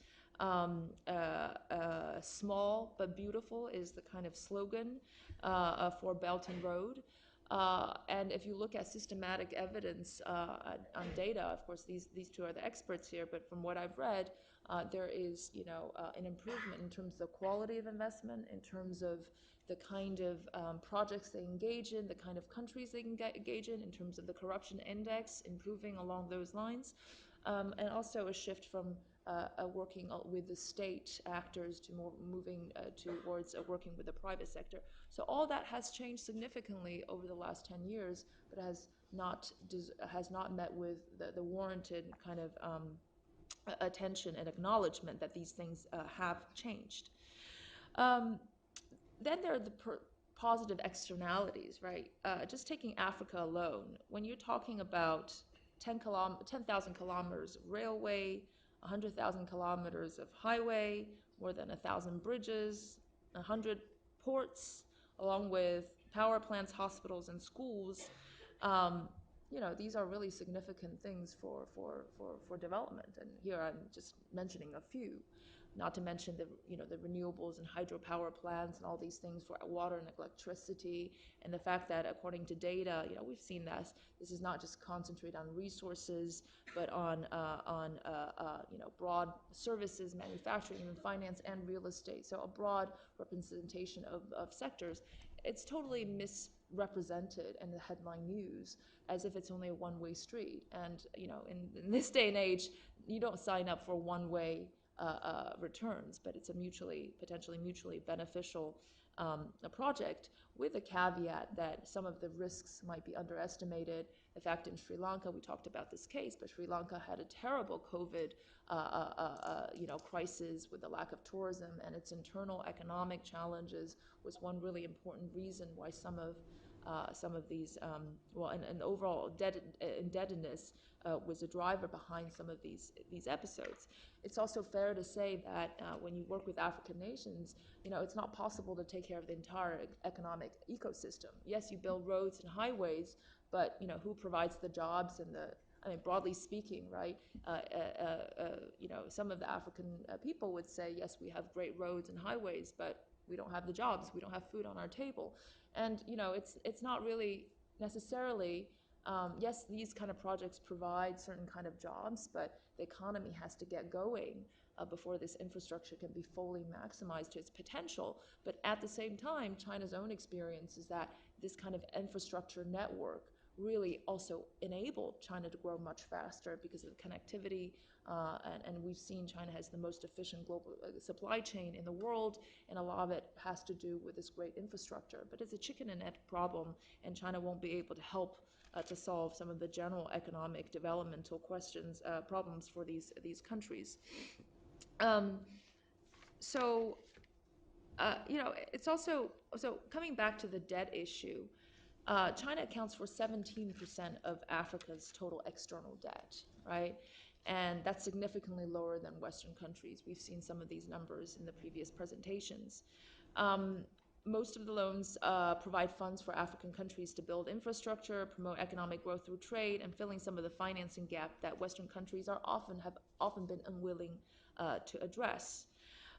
Small but beautiful is the kind of slogan for Belt and Road. And if you look at systematic evidence on data, of course, these two are the experts here, but from what I've read, there is an improvement in terms of the quality of investment, in terms of the kind of projects they engage in, the kind of countries they can engage in terms of the corruption index, improving along those lines, and also a shift from working with the state actors to moving towards working with the private sector. So all that has changed significantly over the last 10 years, but has not met with the warranted kind of attention and acknowledgement that these things have changed. Then there are the positive externalities, right? Just taking Africa alone, when you're talking about 10,000 kilometers of railway, 100,000 kilometers of highway, more than 1,000 bridges, 100 ports, along with power plants, hospitals, and schools, these are really significant things for development. And here I'm just mentioning a few, not to mention the renewables and hydropower plants and all these things for water and electricity, and the fact that according to data, we've seen that this is not just concentrated on resources, but on broad services, manufacturing, and finance, and real estate. So a broad representation of sectors. It's totally misrepresented in the headline news as if it's only a one-way street. And in this day and age, you don't sign up for one-way returns, but it's a potentially mutually beneficial project, with a caveat that some of the risks might be underestimated. In fact, in Sri Lanka, we talked about this case, but Sri Lanka had a terrible COVID crisis with the lack of tourism, and its internal economic challenges was one really important reason why some of these, and overall indebtedness was a driver behind some of these episodes. It's also fair to say that when you work with African nations, it's not possible to take care of the entire economic ecosystem. Yes, you build roads and highways, but who provides the jobs and broadly speaking, right? Some of the African people would say, yes, we have great roads and highways, but we don't have the jobs. We don't have food on our table. And it's not really necessarily. Yes, these kind of projects provide certain kind of jobs, but the economy has to get going. before this infrastructure can be fully maximized to its potential. But at the same time, China's own experience is that this kind of infrastructure network really also enabled China to grow much faster because of the connectivity. And we've seen China has the most efficient global supply chain in the world, and a lot of it has to do with this great infrastructure. But it's a chicken and egg problem, and China won't be able to help to solve some of the general economic developmental questions, problems for these countries. Um, so, it's also, so coming back to the debt issue, China accounts for 17% of Africa's total external debt, right? And that's significantly lower than Western countries. We've seen some of these numbers in the previous presentations. Um, Most of the loans provide funds for African countries to build infrastructure, promote economic growth through trade, and filling some of the financing gap that Western countries have often been unwilling to address.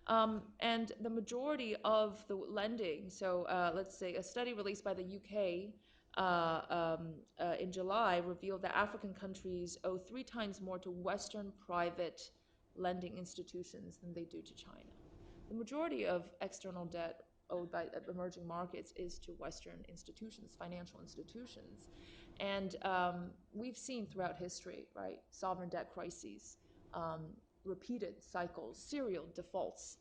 And the majority of the lending, so let's say a study released by the UK in July revealed that African countries owe 3 times more to Western private lending institutions than they do to China. The majority of external debt owed by emerging markets is to Western institutions, financial institutions. And we've seen throughout history, right, sovereign debt crises, um, repeated cycles, serial defaults.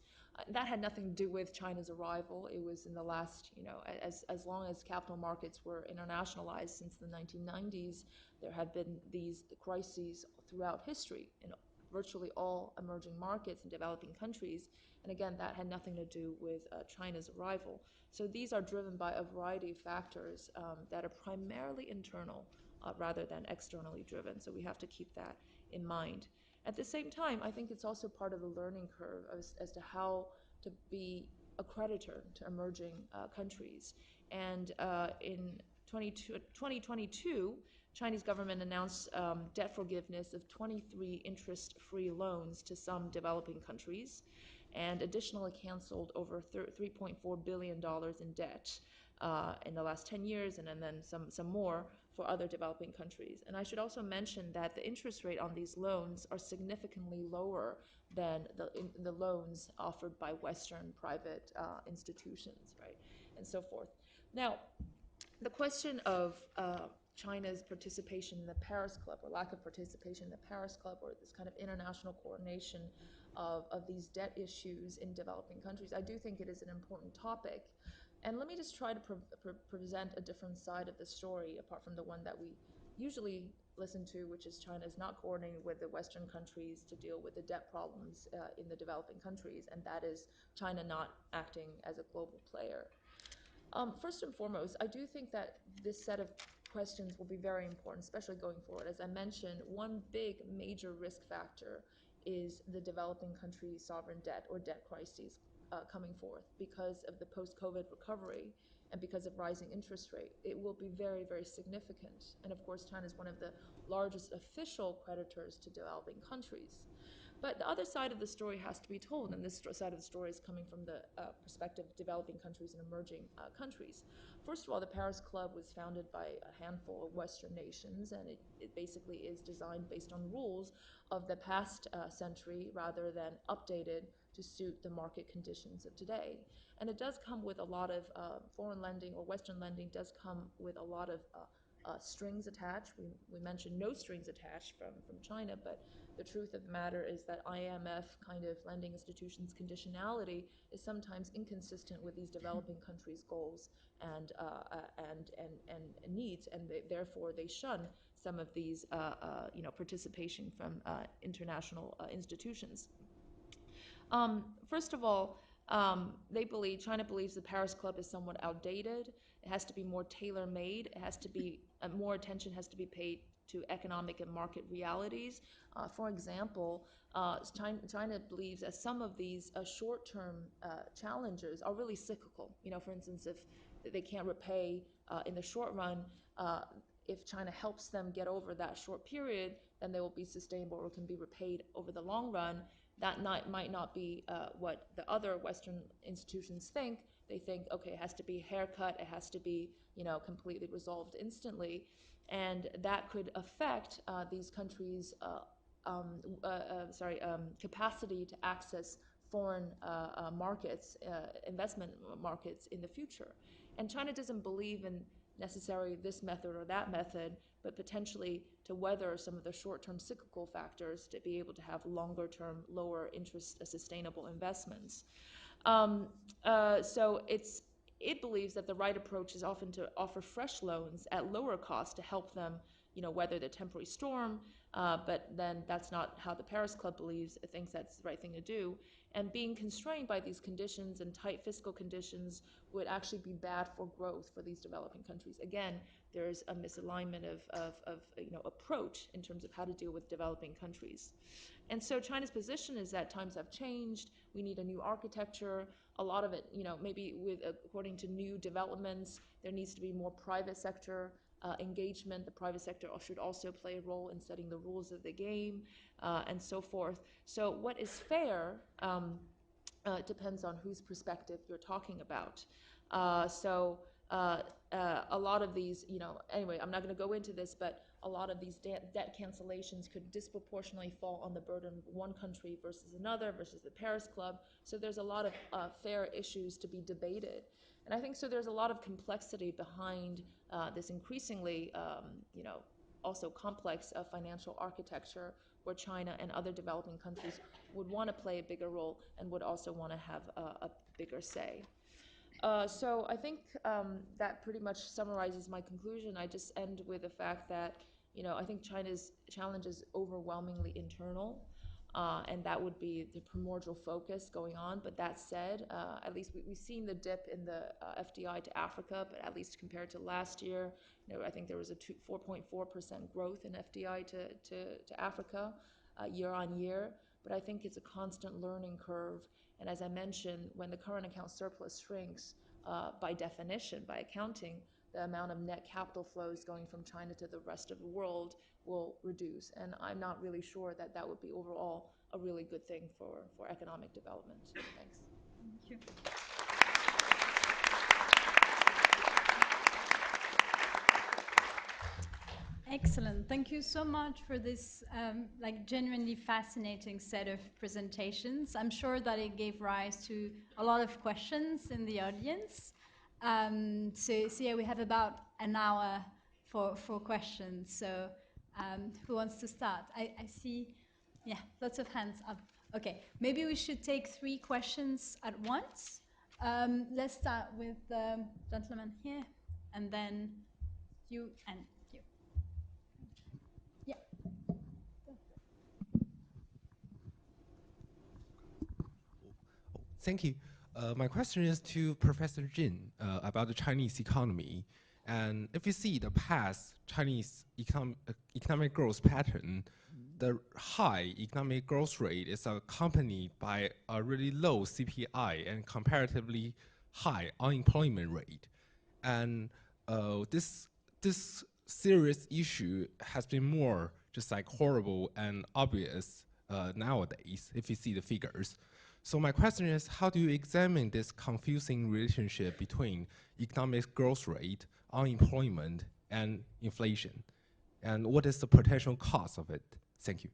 That had nothing to do with China's arrival. It was in the last, as long as capital markets were internationalized since the 1990s, there have been these crises throughout history in virtually all emerging markets and developing countries. And again, that had nothing to do with China's arrival. So these are driven by a variety of factors that are primarily internal rather than externally driven. So we have to keep that in mind. At the same time, I think it's also part of the learning curve as to how to be a creditor to emerging countries. And in 2022, Chinese government announced debt forgiveness of 23 interest-free loans to some developing countries, and additionally canceled over $3.4 billion in debt in the last 10 years, and then some more for other developing countries. And I should also mention that the interest rate on these loans are significantly lower than the loans offered by Western private institutions, right, and so forth. Now, the question of China's participation in the Paris Club, or lack of participation in the Paris Club, or this kind of international coordination of these debt issues in developing countries, I do think it is an important topic. And let me just try to present a different side of the story, apart from the one that we usually listen to, which is China is not coordinating with the Western countries to deal with the debt problems in the developing countries, and that is China not acting as a global player. First and foremost, I do think that this set of questions will be very important, especially going forward. As I mentioned, one big major risk factor is the developing country sovereign debt or debt crises coming forth because of the post-COVID recovery and because of rising interest rate. It will be very, very significant. And of course, China is one of the largest official creditors to developing countries. But the other side of the story has to be told, and this side of the story is coming from the perspective of developing countries and emerging countries. First of all, the Paris Club was founded by a handful of Western nations, and it basically is designed based on rules of the past century rather than updated to suit the market conditions of today. And it does come with a lot of foreign lending, or Western lending does come with a lot of strings attached. We mentioned no strings attached from China, but the truth of the matter is that IMF kind of lending institutions conditionality is sometimes inconsistent with these developing countries' goals and needs, and therefore they shun some of these participation from international institutions. First of all, China believes the Paris Club is somewhat outdated. It has to be more tailor-made. It has to be, more attention has to be paid to economic and market realities. For example, China believes that some of these short-term challenges are really cyclical. For instance, if they can't repay in the short run, if China helps them get over that short period, then they will be sustainable or can be repaid over the long run. That might not be what the other Western institutions think. They think, okay, it has to be haircut, it has to be, completely resolved instantly, and that could affect these countries' capacity to access foreign markets, investment markets in the future. And China doesn't believe in necessarily this method or that method, but potentially to weather some of the short-term cyclical factors to be able to have longer-term, lower interest, sustainable investments. So it believes that the right approach is often to offer fresh loans at lower cost to help them, weather the temporary storm. But then that's not how the Paris Club believes. It thinks that's the right thing to do. And being constrained by these conditions and tight fiscal conditions would actually be bad for growth for these developing countries. Again, there's a misalignment of approach in terms of how to deal with developing countries. And so China's position is that times have changed. We need a new architecture. A lot of it, maybe according to new developments, there needs to be more private sector engagement. The private sector should also play a role in setting the rules of the game, and so forth. So what is fair depends on whose perspective you're talking about. A lot of these, anyway, I'm not going to go into this, but a lot of these debt cancellations could disproportionately fall on the burden of one country versus another versus the Paris Club. So there's a lot of fair issues to be debated. And I think so there's a lot of complexity behind this increasingly, also complex financial architecture where China and other developing countries would want to play a bigger role and would also want to have a bigger say. So I think that pretty much summarizes my conclusion. I just end with the fact that, I think China's challenge is overwhelmingly internal, and that would be the primordial focus going on. But that said, at least we've seen the dip in the FDI to Africa, but at least compared to last year, I think there was a 4.4% growth in FDI to Africa year on year. But I think it's a constant learning curve. And as I mentioned, when the current account surplus shrinks, by definition, by accounting, the amount of net capital flows going from China to the rest of the world will reduce. And I'm not really sure that that would be overall a really good thing for economic development. Thanks. Thank you. Excellent. Thank you so much for this genuinely fascinating set of presentations. I'm sure that it gave rise to a lot of questions in the audience. So yeah, we have about an hour for questions. So who wants to start? I see, yeah, lots of hands up. Okay, maybe we should take 3 questions at once. Let's start with the gentleman here, and then you and you. Yeah. Thank you. My question is to Professor Jin about the Chinese economy. And if you see the past Chinese economic growth pattern, the high economic growth rate is accompanied by a really low CPI and comparatively high unemployment rate. And this serious issue has been more just like horrible and obvious nowadays if you see the figures. So my question is, how do you examine this confusing relationship between economic growth rate, unemployment, and inflation? And what is the potential cost of it? Thank you.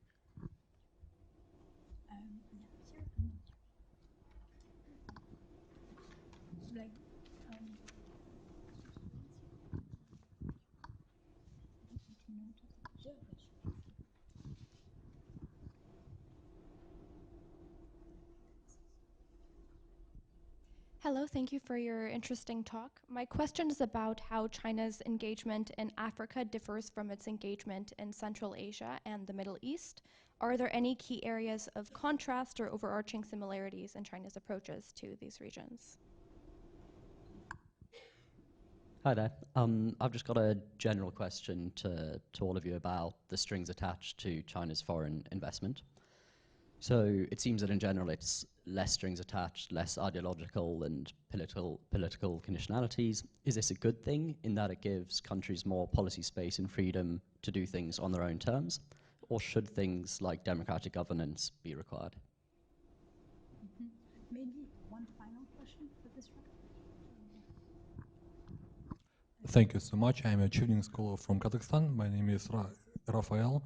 Hello, thank you for your interesting talk. My question is about how China's engagement in Africa differs from its engagement in Central Asia and the Middle East. Are there any key areas of contrast or overarching similarities in China's approaches to these regions? Hi there. I've just got a general question to all of you about the strings attached to China's foreign investment. So it seems that in general it's less strings attached, less ideological and political conditionalities. Is this a good thing in that it gives countries more policy space and freedom to do things on their own terms? Or should things like democratic governance be required? Mm-hmm. Maybe one final question for this round. Thank you so much. I'm a tuning scholar from Kazakhstan. My name is Rafael.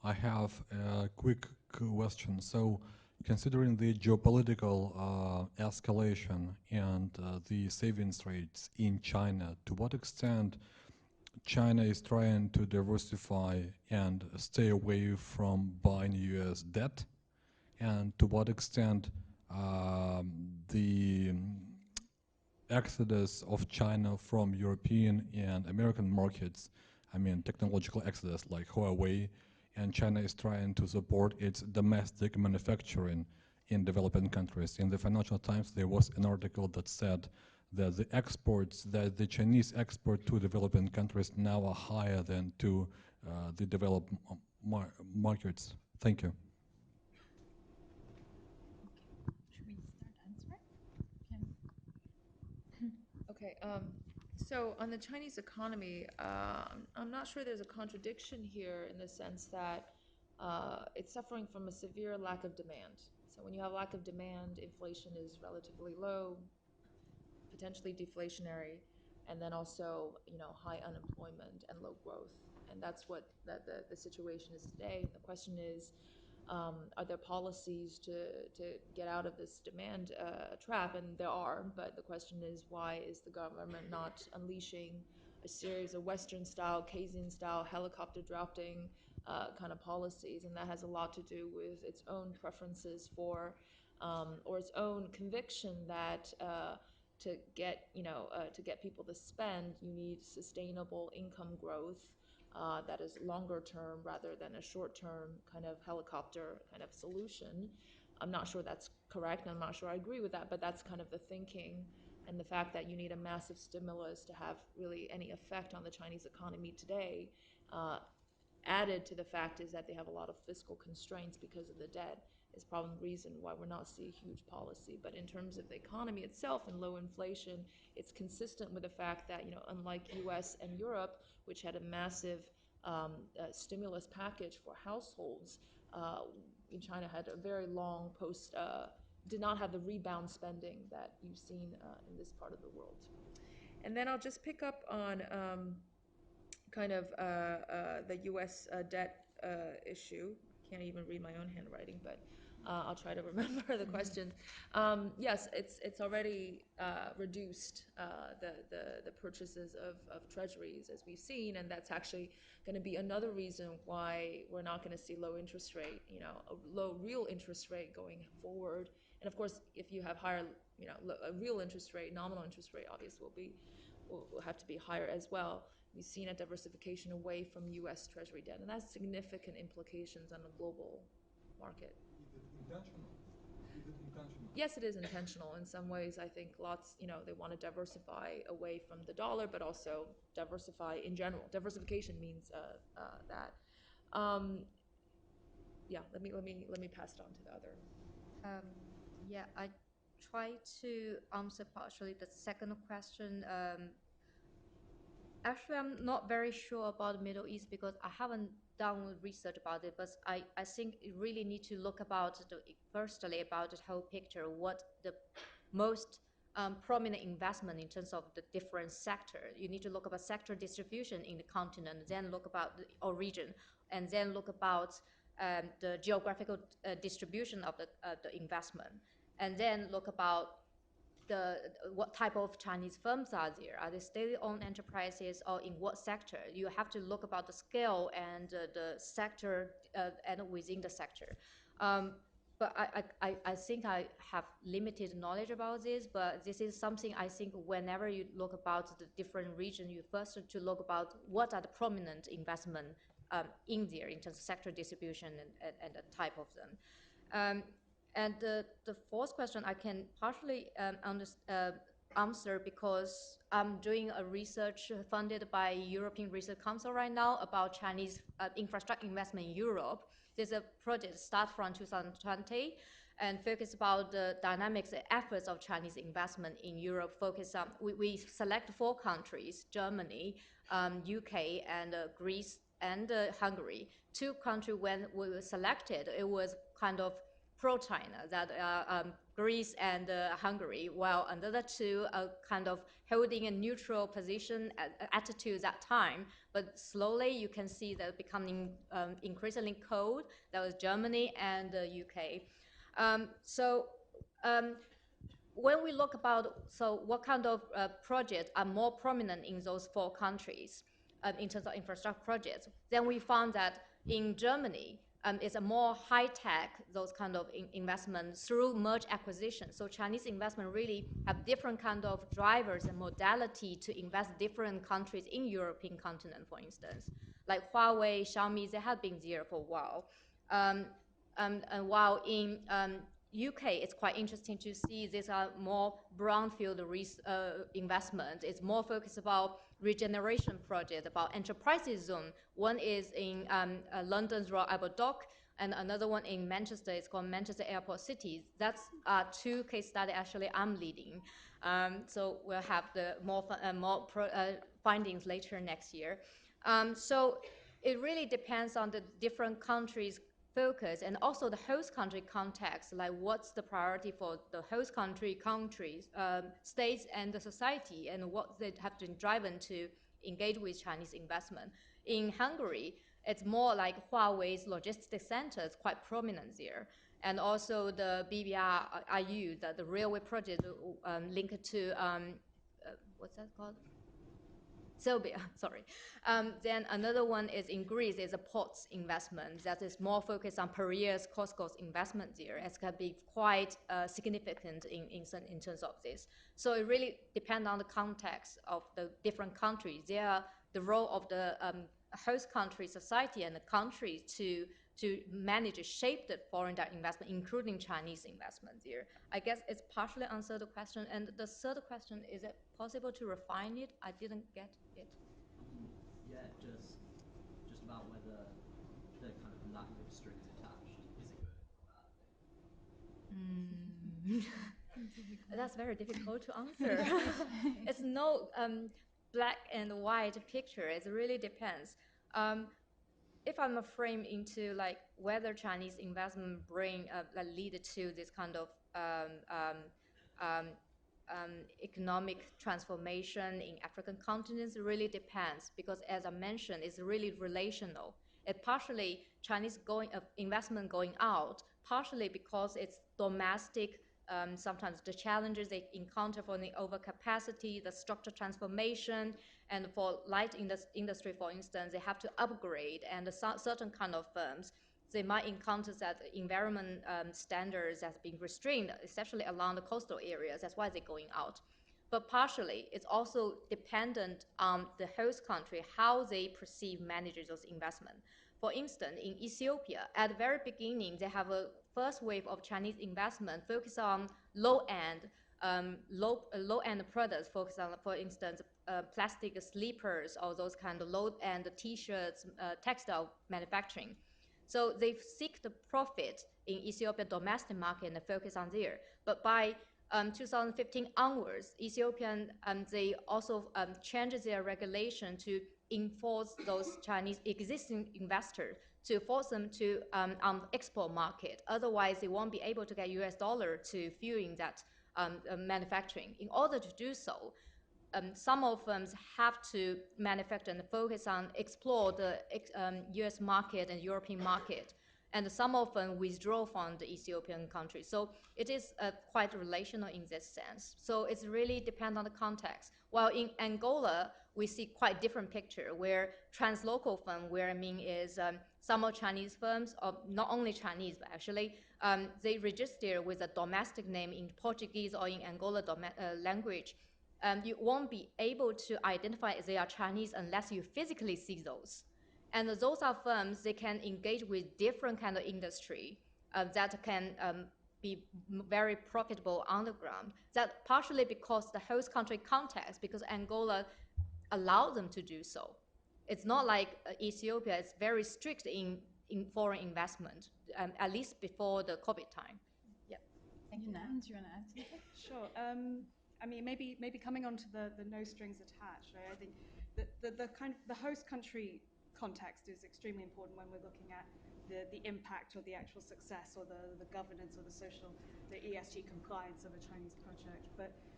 I have a quick question. So, considering the geopolitical escalation and the savings rates in China, to what extent China is trying to diversify and stay away from buying US debt, and to what extent the exodus of China from European and American markets, I mean technological exodus like Huawei, and China is trying to support its domestic manufacturing in developing countries. In the Financial Times, there was an article that said that the exports, that the Chinese export to developing countries now are higher than to the developed markets. Thank you. Should we start answering? Okay. So on the Chinese economy, I'm not sure there's a contradiction here in the sense that it's suffering from a severe lack of demand. So when you have lack of demand, inflation is relatively low, potentially deflationary, and then also, high unemployment and low growth. And that's what the situation is today. The question is, are there policies to get out of this demand trap? And there are, but the question is, why is the government not unleashing a series of Western-style, Keynesian-style, helicopter drafting kind of policies? And that has a lot to do with its own preferences for, or its own conviction that to get people to spend, you need sustainable income growth that is longer term rather than a short term kind of helicopter kind of solution. I'm not sure that's correct, and I'm not sure I agree with that, but that's kind of the thinking, and the fact that you need a massive stimulus to have really any effect on the Chinese economy today. Added to the fact is that they have a lot of fiscal constraints because of the debt, is probably the reason why we're not seeing huge policy. But in terms of the economy itself and low inflation, it's consistent with the fact that, unlike US and Europe, which had a massive stimulus package for households, in China had a very long did not have the rebound spending that you've seen in this part of the world. And then I'll just pick up on kind of the U.S. Debt issue. Can't even read my own handwriting, but I'll try to remember the question. Yes, it's already reduced the purchases of treasuries, as we've seen, and that's actually going to be another reason why we're not going to see low interest rate, a low real interest rate going forward. And of course, if you have higher, a real interest rate, nominal interest rate, obviously will have to be higher as well. We've seen a diversification away from U.S. Treasury debt, and that's significant implications on the global market. Is it intentional? Yes, it is intentional. In some ways, I think lots, they want to diversify away from the dollar, but also diversify in general. Diversification means that. Yeah, let me pass it on to the other. Yeah, I try to answer partially the second question. Actually, I'm not very sure about the Middle East because I haven't done research about it, but I think you really need to look firstly about the whole picture, what the most prominent investment in terms of the different sector. You need to look about sector distribution in the continent, then look about or region, and then look about the geographical distribution of the investment, and then look about what type of Chinese firms are there? Are they state-owned enterprises or in what sector? You have to look about the scale and the sector and within the sector. But I think I have limited knowledge about this, but this is something I think whenever you look about the different region, you first to look about what are the prominent investment in there in terms of sector distribution and the type of them. And the fourth question I can partially answer because I'm doing a research funded by European Research Council right now about Chinese infrastructure investment in Europe. There's a project start from 2020 and focus about the dynamics and efforts of Chinese investment in Europe. Focus on, we select 4 countries, Germany, UK, and Greece, and Hungary. 2 countries when we were selected, it was kind of pro-China, that Greece and Hungary, while another two are kind of holding a neutral position attitude at that time. But slowly you can see that becoming increasingly cold. That was Germany and the UK. When we look about what kind of projects are more prominent in those four countries in terms of infrastructure projects, then we found that in Germany, it's a more high-tech, those kind of investments through merge acquisition. So Chinese investment really have different kind of drivers and modality to invest different countries in European continent, for instance. Like Huawei, Xiaomi, they have been there for a while. And while in UK, it's quite interesting to see these are more brownfield investment. It's more focused about regeneration project, about enterprises zone. One is in London's Royal Albert Dock, and another one in Manchester. It's called Manchester Airport Cities. That's two case studies actually I'm leading. So we'll have the more findings later next year. So it really depends on the different countries' focus and also the host country context, like what's the priority for the host countries, states and the society, and what they have been driven to engage with Chinese investment. In Hungary, it's more like Huawei's logistics center is quite prominent there. And also the BBRIU, the railway project linked to, what's that called? Serbia, sorry. Then another one is in Greece, is a ports investment that is more focused on Piraeus COSCO's investment there. It can be quite significant in terms of this. So it really depends on the context of the different countries. The role of the host country society and the country to manage, shape the foreign direct investment, including Chinese investment there. I guess it's partially answered the question. And the third question, is it possible to refine it? I didn't get it. Yeah, just about whether the kind of lack of strings attached is a good or bad thing. That's very difficult to answer. It's no black and white picture. It really depends. If I'm a frame into like whether Chinese investment lead to this kind of economic transformation in African continents, it really depends, because as I mentioned, it's really relational. It partially Chinese investment going out, partially because it's domestic. Sometimes the challenges they encounter for the overcapacity, the structural transformation, and for light industry, for instance, they have to upgrade, and certain kind of firms, they might encounter that environment standards has been restrained, especially along the coastal areas. That's why they're going out. But partially, it's also dependent on the host country, how they perceive manage those investments. For instance, in Ethiopia, at the very beginning, they have a first wave of Chinese investment focused on low-end products, focused on, for instance, plastic sleepers or those kind of low-end T-shirts, textile manufacturing. So they seek the profit in Ethiopia domestic market and focus on there. But by 2015 onwards, Ethiopian they also changed their regulation to enforce those Chinese existing investors, to force them to on export market. Otherwise, they won't be able to get US dollar to fueling that manufacturing. In order to do so, some of them have to manufacture and focus on explore the US market and European market. And some of them withdraw from the Ethiopian country. So it is quite relational in this sense. So it's really depend on the context. While in Angola, we see quite different picture where translocal firm, where I mean is some of Chinese firms, or not only Chinese, but actually they register with a domestic name in Portuguese or in Angola language. You won't be able to identify if they are Chinese unless you physically see those. And those are firms, they can engage with different kind of industry that can be very profitable on the ground. That partially because the host country context, because Angola allowed them to do so. It's not like Ethiopia, it's very strict in foreign investment, at least before the COVID time. Yeah. Thank you. Yunnan, do you want to add something? Sure. I mean, maybe coming on to the no strings attached, right? I think the host country context is extremely important when we're looking at the impact or the actual success or the governance or the ESG compliance of a Chinese project.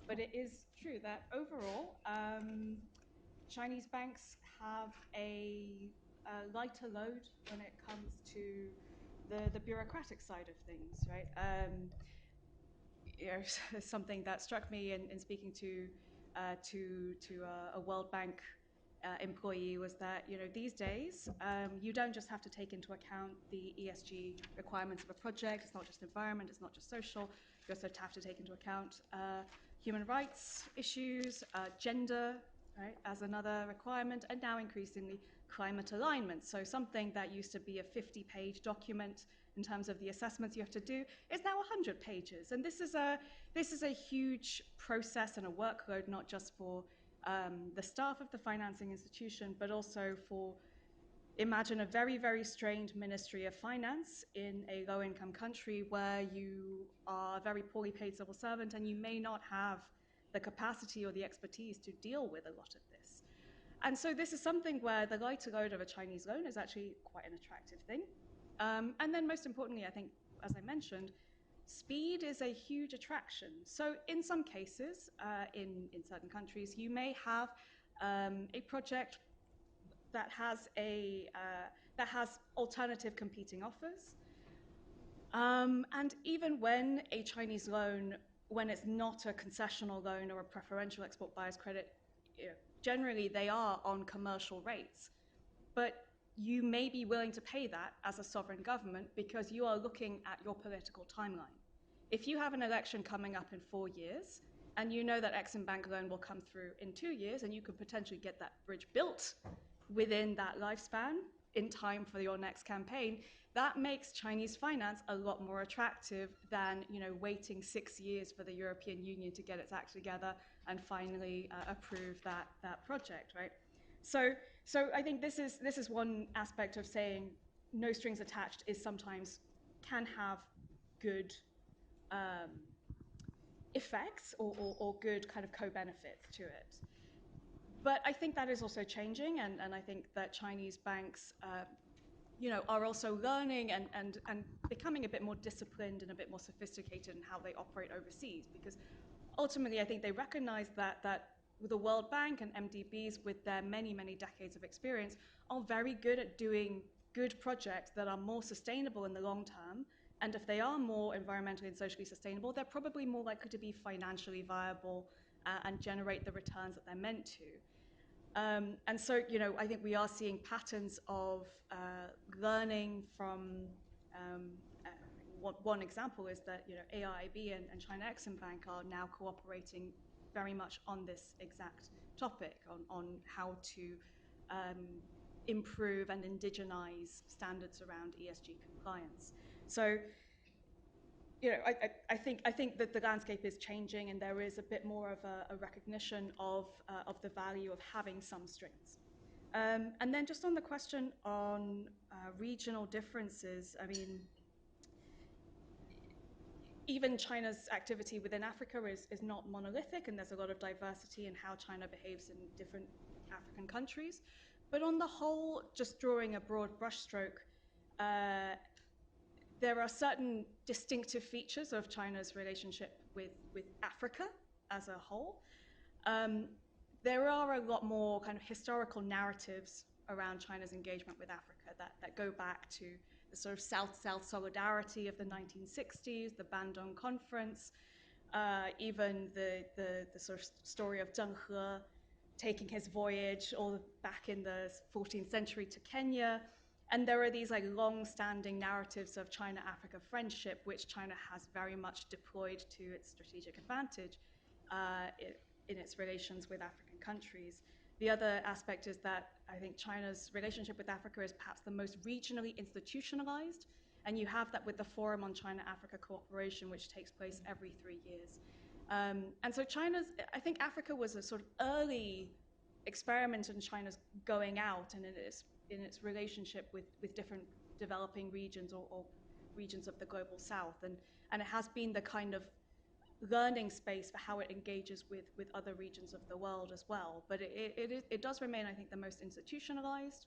But it is true that overall, Chinese banks have a lighter load when it comes to the bureaucratic side of things, right? Something that struck me in speaking to a World Bank employee was that these days you don't just have to take into account the ESG requirements of a project. It's not just environment, it's not just social. You also have to take into account human rights issues, gender, right, as another requirement, and now increasingly climate alignment. So something that used to be a 50-page document in terms of the assessments you have to do is now 100 pages. And this is a huge process and a workload, not just for the staff of the financing institution, but also for, imagine a very, very strained Ministry of Finance in a low-income country where you are a very poorly paid civil servant and you may not have the capacity or the expertise to deal with a lot of this. And so this is something where the lighter load of a Chinese loan is actually quite an attractive thing. And then most importantly, I think, as I mentioned, speed is a huge attraction. So in some cases, in certain countries, you may have a project that has alternative competing offers. And even when a Chinese loan, when it's not a concessional loan or a preferential export buyer's credit, generally they are on commercial rates. But you may be willing to pay that as a sovereign government because you are looking at your political timeline. If you have an election coming up in 4 years, and you know that Exim Bank loan will come through in 2 years, and you could potentially get that bridge built within that lifespan in time for your next campaign, that makes Chinese finance a lot more attractive than waiting 6 years for the European Union to get its act together and finally approve that project, right? So I think this is one aspect of saying no strings attached is sometimes can have good effects or good kind of co-benefits to it. But I think that is also changing, and I think that Chinese banks are also learning and becoming a bit more disciplined and a bit more sophisticated in how they operate overseas, because ultimately I think they recognize that the World Bank and MDBs, with their many, many decades of experience, are very good at doing good projects that are more sustainable in the long term. And if they are more environmentally and socially sustainable, they're probably more likely to be financially viable and generate the returns that they're meant to. And so, I think we are seeing patterns of learning from, one example is that, AIIB and China Exim Bank are now cooperating very much on this exact topic, on how to improve and indigenize standards around ESG compliance. So, I think that the landscape is changing, and there is a bit more of a recognition of the value of having some strings. And then just on the question on regional differences, I mean, even China's activity within Africa is not monolithic, and there's a lot of diversity in how China behaves in different African countries. But on the whole, just drawing a broad brushstroke, there are certain distinctive features of China's relationship with Africa as a whole. There are a lot more kind of historical narratives around China's engagement with Africa that go back to the sort of South-South solidarity of the 1960s, the Bandung Conference, even the sort of story of Zheng He taking his voyage all back in the 14th century to Kenya. And there are these long-standing narratives of China-Africa friendship, which China has very much deployed to its strategic advantage in its relations with African countries. The other aspect is that I think China's relationship with Africa is perhaps the most regionally institutionalized, and you have that with the Forum on China-Africa Cooperation, which takes place every 3 years. And so I think Africa was a sort of early experiment in China's going out and in its relationship with different developing regions or regions of the global south. And it has been the kind of learning space for how it engages with other regions of the world as well. But it does remain, I think, the most institutionalized,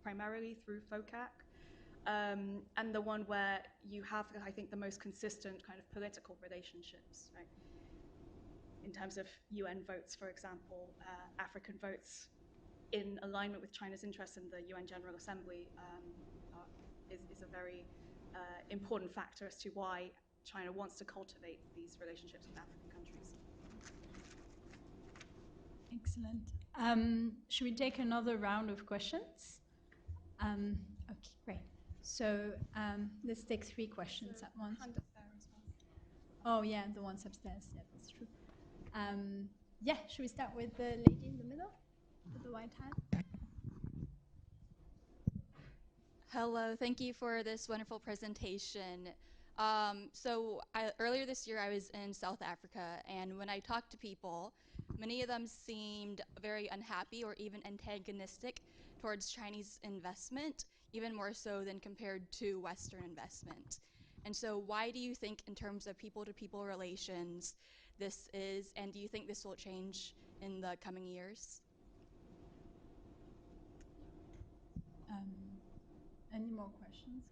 primarily through FOCAC, and the one where you have, I think, the most consistent kind of political relationships, right? In terms of UN votes, for example, African votes in alignment with China's interests in the UN General Assembly is a very important factor as to why China wants to cultivate these relationships with African countries. Excellent. Should we take another round of questions? Okay, great. So let's take 3 questions at once. Hand up there as well. Oh yeah, the ones upstairs. Yeah, that's true. Yeah, should we start with the lady in the middle with the white hat? Hello, thank you for this wonderful presentation. Earlier this year, I was in South Africa, and when I talked to people, many of them seemed very unhappy or even antagonistic towards Chinese investment, even more so than compared to Western investment. And so why do you think, in terms of people-to-people relations, this is, and do you think this will change in the coming years? Any more questions?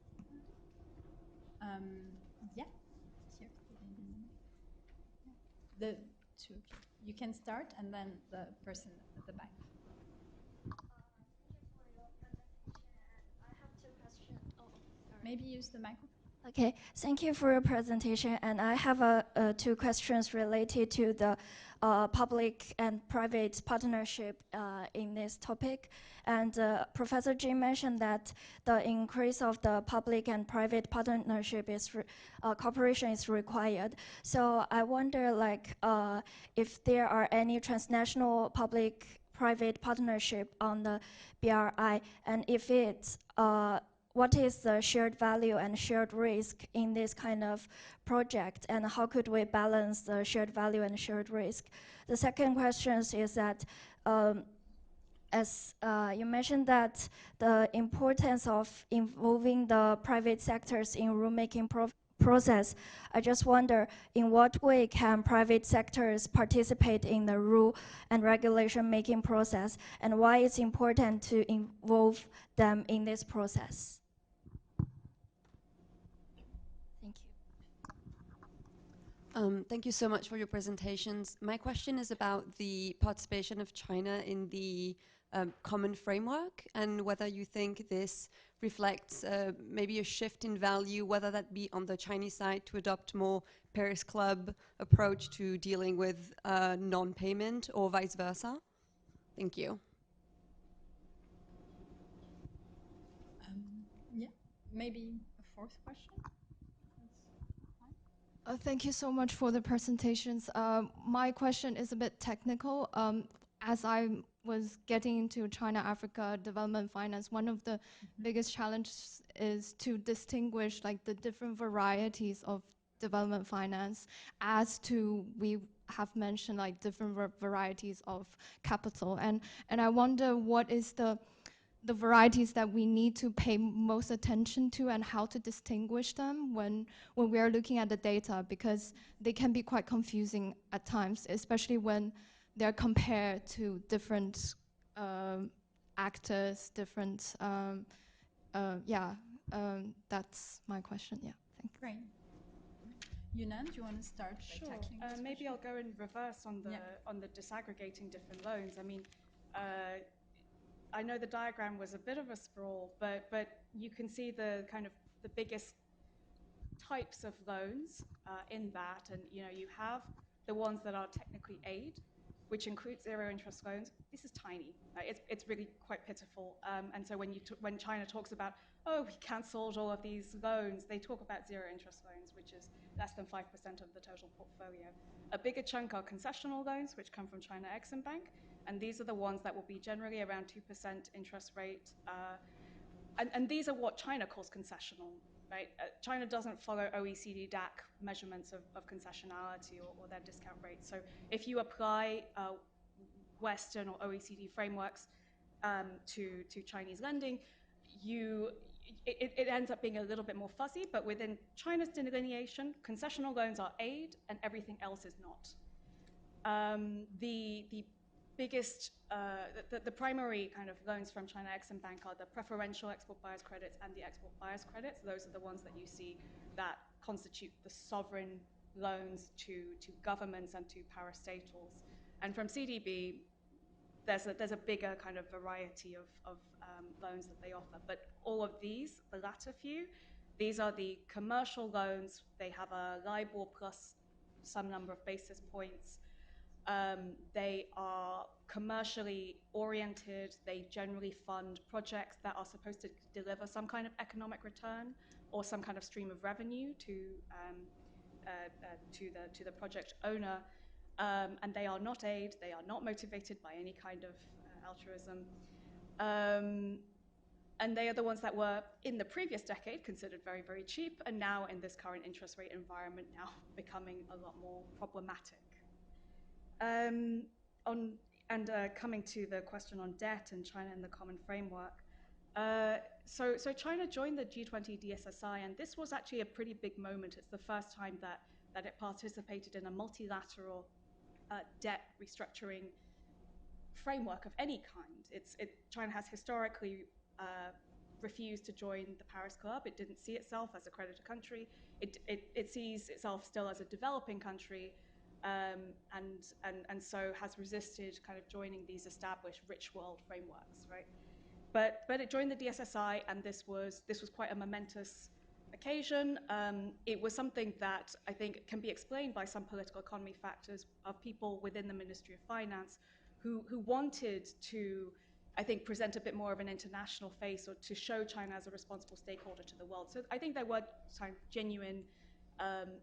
Yeah, here. The 2 of you. You can start, and then the person at the back. I have 2 questions. Oh, sorry. Maybe use the microphone. Okay, thank you for your presentation. And I have 2 questions related to the public and private partnership in this topic. And Professor Jin mentioned that the increase of the public and private partnership is cooperation is required. So I wonder, like, if there are any transnational public-private partnership on the BRI, and if it's what is the shared value and shared risk in this kind of project, and how could we balance the shared value and shared risk? The second question is that, as you mentioned that the importance of involving the private sectors in rulemaking process, I just wonder in what way can private sectors participate in the rule and regulation making process, and why it's important to involve them in this process? Thank you. Thank you so much for your presentations. My question is about the participation of China in the common framework, and whether you think this reflects maybe a shift in value, whether that be on the Chinese side to adopt more Paris Club approach to dealing with non-payment, or vice versa. Thank you. Yeah, maybe a 4th question? Thank you so much for the presentations. My question is a bit technical. As I was getting into China-Africa development finance, one of the biggest challenges is to distinguish like the different varieties of development finance, as to we have mentioned like different varieties of capital. And I wonder what is the varieties that we need to pay most attention to, and how to distinguish them when we are looking at the data, because they can be quite confusing at times, especially when they're compared to different actors, different, that's my question, yeah, thank you. Great. Yunnan, do you want to start by tackling this Maybe question? I'll go in reverse on the disaggregating different loans. I mean, I know the diagram was a bit of a sprawl, but you can see the kind of the biggest types of loans in that, and you have the ones that are technically aid, which includes 0 interest loans. This is tiny. It's really quite pitiful. And so when China talks about, oh, we cancelled all of these loans, they talk about 0 interest loans, which is less than 5% of the total portfolio. A bigger chunk are concessional loans, which come from China Exim Bank, and these are the ones that will be generally around 2% interest rate. And these are what China calls concessional, right? China doesn't follow OECD DAC measurements of concessionality or their discount rates. So if you apply Western or OECD frameworks to Chinese lending, it ends up being a little bit more fuzzy, but within China's delineation, concessional loans are aid and everything else is not. The biggest, the primary kind of loans from China Exim Bank are the preferential export buyers credits and the export buyers credits. Those are the ones that you see that constitute the sovereign loans to governments and to parastatals. And from CDB, there's a bigger kind of variety of loans that they offer. But all of these, the latter few, these are the commercial loans. They have a LIBOR plus some number of basis points. They are commercially oriented. They generally fund projects that are supposed to deliver some kind of economic return or some kind of stream of revenue to the project owner. And they are not aid. They are not motivated by any kind of altruism. And they are the ones that were, in the previous decade, considered very, very cheap, and now in this current interest rate environment, now becoming a lot more problematic. Coming to the question on debt and China and the common framework. So China joined the G20 DSSI, and this was actually a pretty big moment. It's the first time that it participated in a multilateral debt restructuring framework of any kind. China has historically refused to join the Paris Club. It didn't see itself as a creditor country. It sees itself still as a developing country, and so has resisted kind of joining these established rich world frameworks, right? But it joined the DSSI, and this was quite a momentous occasion. It was something that I think can be explained by some political economy factors of people within the Ministry of Finance who wanted to, I think, present a bit more of an international face, or to show China as a responsible stakeholder to the world. So I think there were some genuine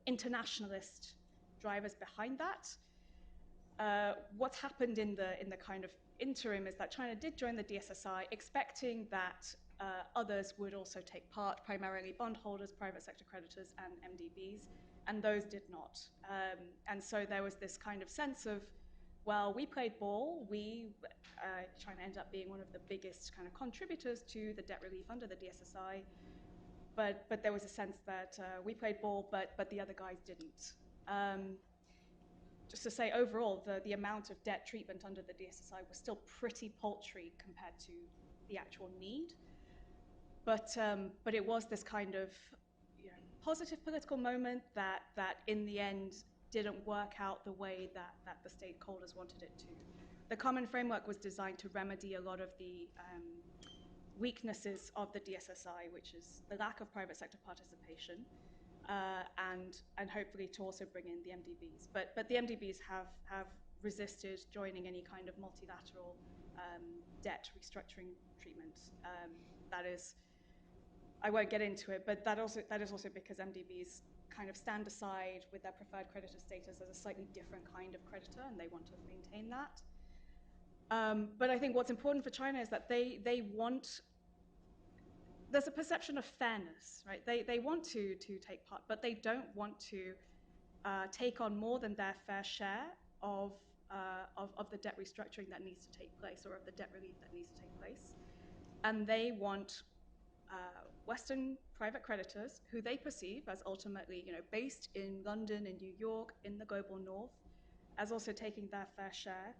internationalist drivers behind that. What's happened in the kind of interim is that China did join the DSSI, expecting that others would also take part, primarily bondholders, private sector creditors, and MDBs, and those did not. And so there was this kind of sense of, well, we played ball. China ended up being one of the biggest kind of contributors to the debt relief under the DSSI, but there was a sense that we played ball, but the other guys didn't. Just to say, overall, the amount of debt treatment under the DSSI was still pretty paltry compared to the actual need. But it was this kind of positive political moment that in the end didn't work out the way that the stakeholders wanted it to. The common framework was designed to remedy a lot of the weaknesses of the DSSI, which is the lack of private sector participation, and hopefully to also bring in the MDBs. But the MDBs have resisted joining any kind of multilateral debt restructuring treatment. That is, I won't get into it, but that is also because MDBs kind of stand aside with their preferred creditor status as a slightly different kind of creditor, and they want to maintain that. But I think what's important for China is that they want, there's a perception of fairness, right? They want to take part, but they don't want to take on more than their fair share of the debt restructuring that needs to take place, or of the debt relief that needs to take place. And they want Western private creditors, who they perceive as ultimately, based in London and New York, in the global north, as also taking their fair share.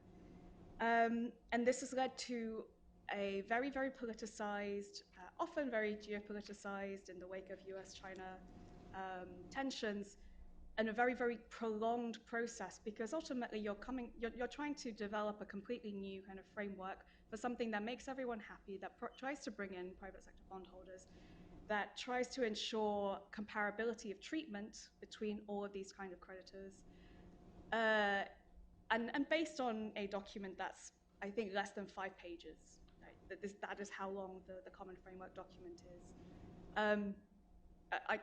And this has led to a very, very politicized, often very geopoliticized in the wake of US-China tensions, and a very, very prolonged process, because ultimately you're trying to develop a completely new kind of framework for something that makes everyone happy, that tries to bring in private sector bondholders, that tries to ensure comparability of treatment between all of these kind of creditors, and based on a document that's, I think, less than 5 pages. Right? That is how long the common framework document is.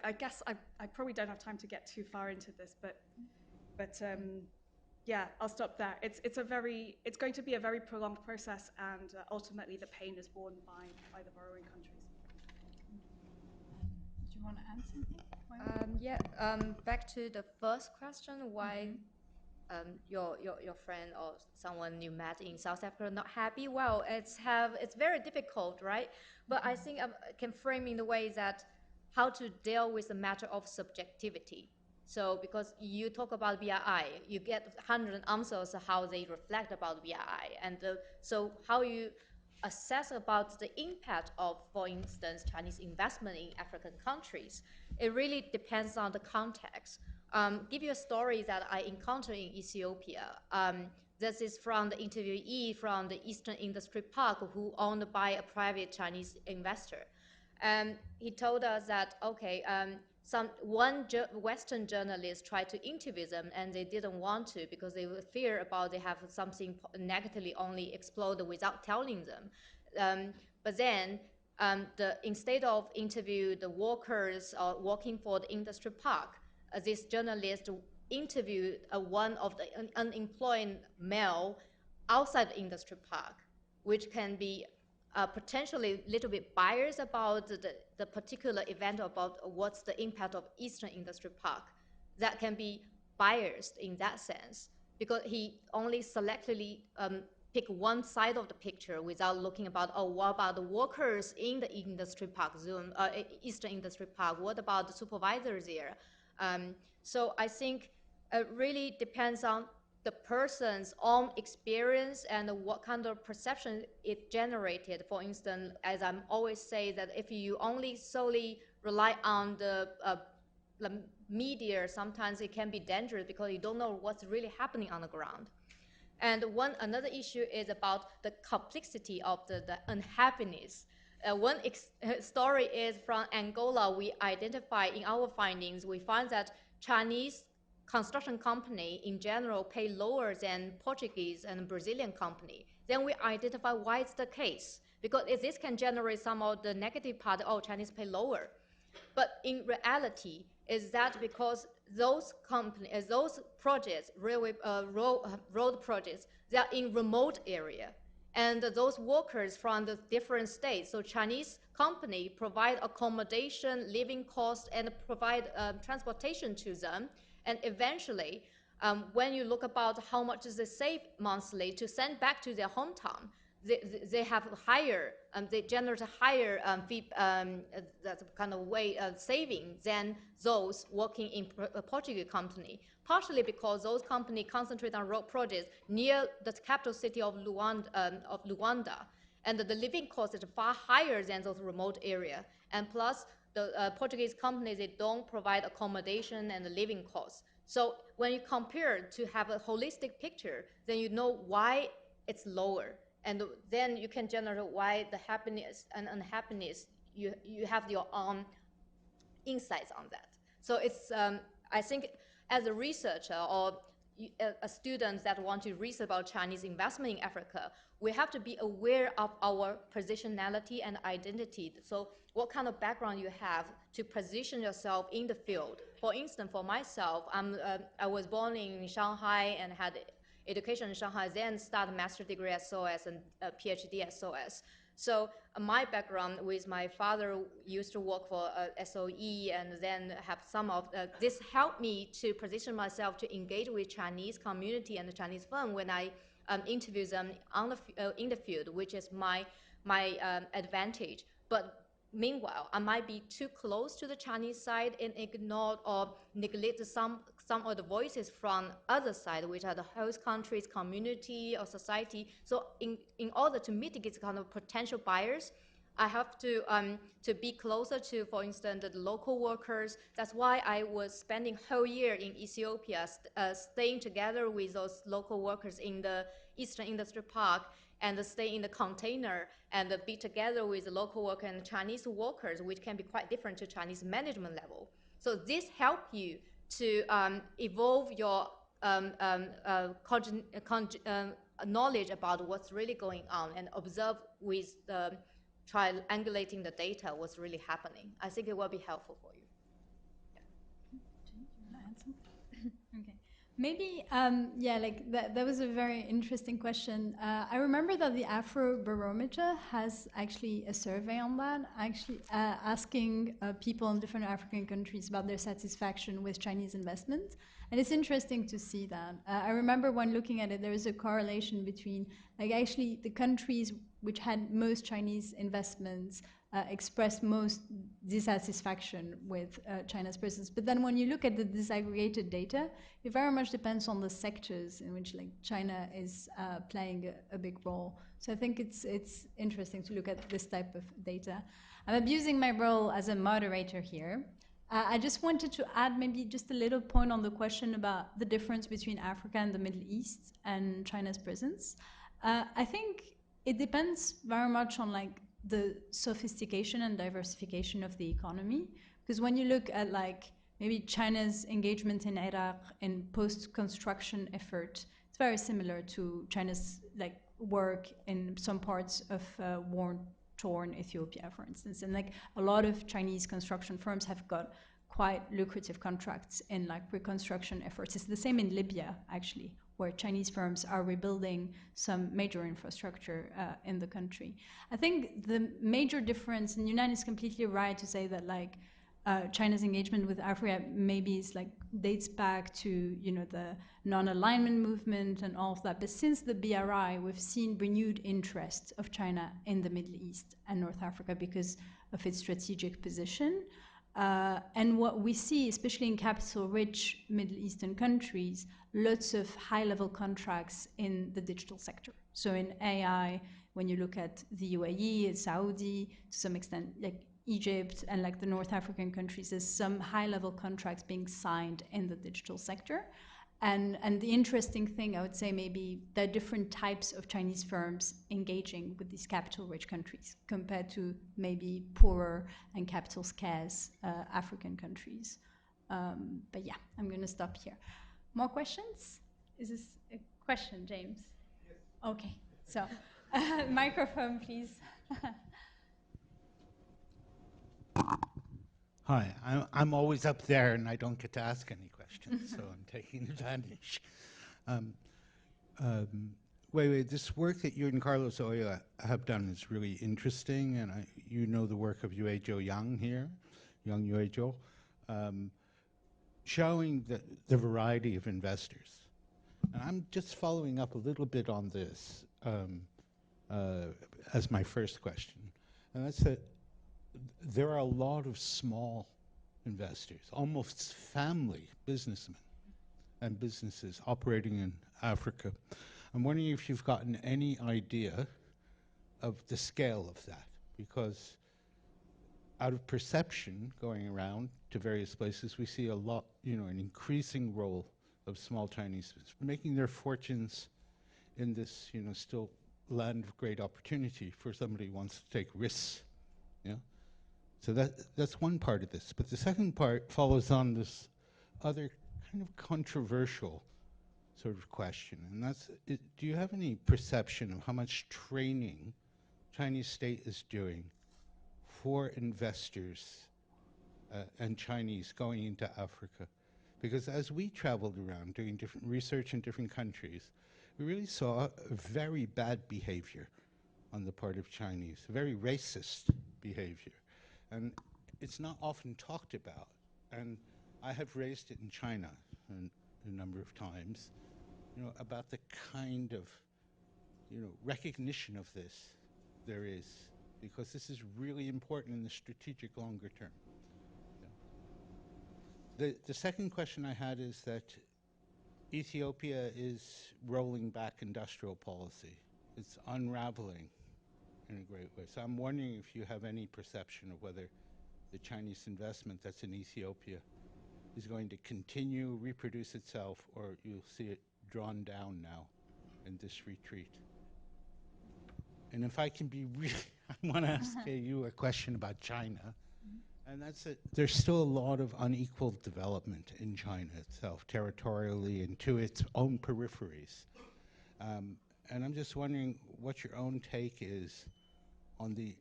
I guess I probably don't have time to get too far into this, but yeah, I'll stop there. It's going to be a very prolonged process, and ultimately the pain is borne by the borrowing countries. Do you want to add something? Back to the first question, why your friend or someone you met in South Africa not happy, well, it's very difficult, right? But I think I can frame in the way that how to deal with the matter of subjectivity. So because you talk about BRI, you get 100 answers how they reflect about BRI, and so how you assess about the impact of, for instance, Chinese investment in African countries, it really depends on the context. Give you a story that I encountered in Ethiopia. This is from the interviewee from the Eastern Industry Park, who owned by a private Chinese investor. And he told us that, okay, one Western journalist tried to interview them, and they didn't want to because they were fear about they have something negatively only explode without telling them. But then instead of interview the workers working for the industry park, this journalist interviewed one of the unemployed male outside the industry park, which can be potentially a little bit biased about the particular event, about what's the impact of Eastern Industry Park. That can be biased in that sense because he only selectively pick one side of the picture without looking about, oh, what about the workers in the industry park zone, Eastern Industry Park? What about the supervisors there? So I think it really depends on the person's own experience and what kind of perception it generated. For instance, as I'm always say that if you only solely rely on the media, sometimes it can be dangerous because you don't know what's really happening on the ground. And another issue is about the complexity of the unhappiness. One story is from Angola. We identify in our findings, we find that Chinese construction company in general pay lower than Portuguese and Brazilian company. Then we identify why it's the case. Because if this can generate some of the negative part, oh, Chinese pay lower. But in reality, is that because those companies, those projects, railway, road projects, they are in remote area, and those workers from the different states. So Chinese company provide accommodation, living costs, and provide transportation to them. And eventually, when you look about how much they save monthly to send back to their hometown, they have higher, they generate a higher that kind of way of saving than those working in a Portuguese company. Partially because those companies concentrate on road projects near the capital city of Luanda, and the living cost is far higher than those remote areas. And plus, the Portuguese companies, they don't provide accommodation and the living costs. So when you compare to have a holistic picture, then you know why it's lower. And then you can generate why the happiness and unhappiness, you have your own insights on that. So it's, I think as a researcher or a student that want to research about Chinese investment in Africa, we have to be aware of our positionality and identity. So what kind of background you have to position yourself in the field. For instance, for myself, I was born in Shanghai and had education in Shanghai, then started master's degree at SOAS and PhD at SOAS. So my background with my father used to work for SOE and then have some of this helped me to position myself to engage with Chinese community and the Chinese firm when I interview them on in the field, which is my advantage. But meanwhile, I might be too close to the Chinese side and ignore or neglect some of the voices from other side, which are the host countries, community, or society. So in order to mitigate this kind of potential bias, I have to be closer to, for instance, the local workers. That's why I was spending whole year in Ethiopia, staying together with those local workers in the Eastern Industry Park, and stay in the container and be together with the local workers and Chinese workers, which can be quite different to Chinese management level. So this helps you to evolve your knowledge about what's really going on and observe with triangulating the data what's really happening. I think it will be helpful for you. Okay. Maybe, yeah, like that was a very interesting question. I remember that the Afrobarometer has actually a survey on that, actually asking people in different African countries about their satisfaction with Chinese investment. And it's interesting to see that. I remember when looking at it, there is a correlation between, like, actually the countries which had most Chinese investments expressed most dissatisfaction with China's presence. But then when you look at the disaggregated data, it very much depends on the sectors in which, like, China is playing a big role. So I think it's interesting to look at this type of data. I'm abusing my role as a moderator here. I just wanted to add maybe just a little point on the question about the difference between Africa and the Middle East and China's presence. I think it depends very much on, like, the sophistication and diversification of the economy. Because when you look at, like, maybe China's engagement in Iraq in post-construction effort, it's very similar to China's, like, work in some parts of war-torn Ethiopia, for instance. And, like, a lot of Chinese construction firms have got quite lucrative contracts in, like, reconstruction efforts. It's the same in Libya, actually, where Chinese firms are rebuilding some major infrastructure in the country. I think the major difference, and Yunnan is completely right to say that, like, China's engagement with Africa maybe is, like, dates back to, you know, the non-alignment movement and all of that. But since the BRI, we've seen renewed interest of China in the Middle East and North Africa because of its strategic position. And what we see, especially in capital-rich Middle Eastern countries, lots of high-level contracts in the digital sector. So in AI, when you look at the UAE, Saudi, to some extent, like Egypt and, like, the North African countries, there's some high-level contracts being signed in the digital sector. And the interesting thing, I would say, maybe there are different types of Chinese firms engaging with these capital-rich countries compared to maybe poorer and capital-scarce African countries. But yeah, I'm going to stop here. More questions? Is this a question, James? Yes. Okay, so microphone, please. Hi, I'm always up there and I don't get to ask any questions, so I'm taking advantage. Weiwei, this work that you and Carlos Oya have done is really interesting, and you know the work of Yuezhou Yang here, Yang Yuezhou, showing the variety of investors. And I'm just following up a little bit on this as my first question, and that's that there are a lot of small investors, almost family businessmen and businesses operating in Africa. I'm wondering if you've gotten any idea of the scale of that, because out of perception going around to various places, we see a lot, you know, an increasing role of small Chinese making their fortunes in this, you know, still land of great opportunity for somebody who wants to take risks. Yeah. So that's one part of this. But the second part follows on this other kind of controversial sort of question, and that's, do you have any perception of how much training Chinese state is doing for investors and Chinese going into Africa? Because as we traveled around doing different research in different countries, we really saw a very bad behavior on the part of Chinese, very racist behavior. And it's not often talked about. And I have raised it in China a number of times, you know, about the kind of, you know, recognition of this there is, because this is really important in the strategic longer term. Yeah. The second question I had is that Ethiopia is rolling back industrial policy. It's unraveling in a great way. So I'm wondering if you have any perception of whether the Chinese investment that's in Ethiopia is going to continue, reproduce itself, or you'll see it drawn down now in this retreat. And if I can be really, I want to ask you a question about China, and that's that there's still a lot of unequal development in China itself, territorially and to its own peripheries. And I'm just wondering what your own take is on the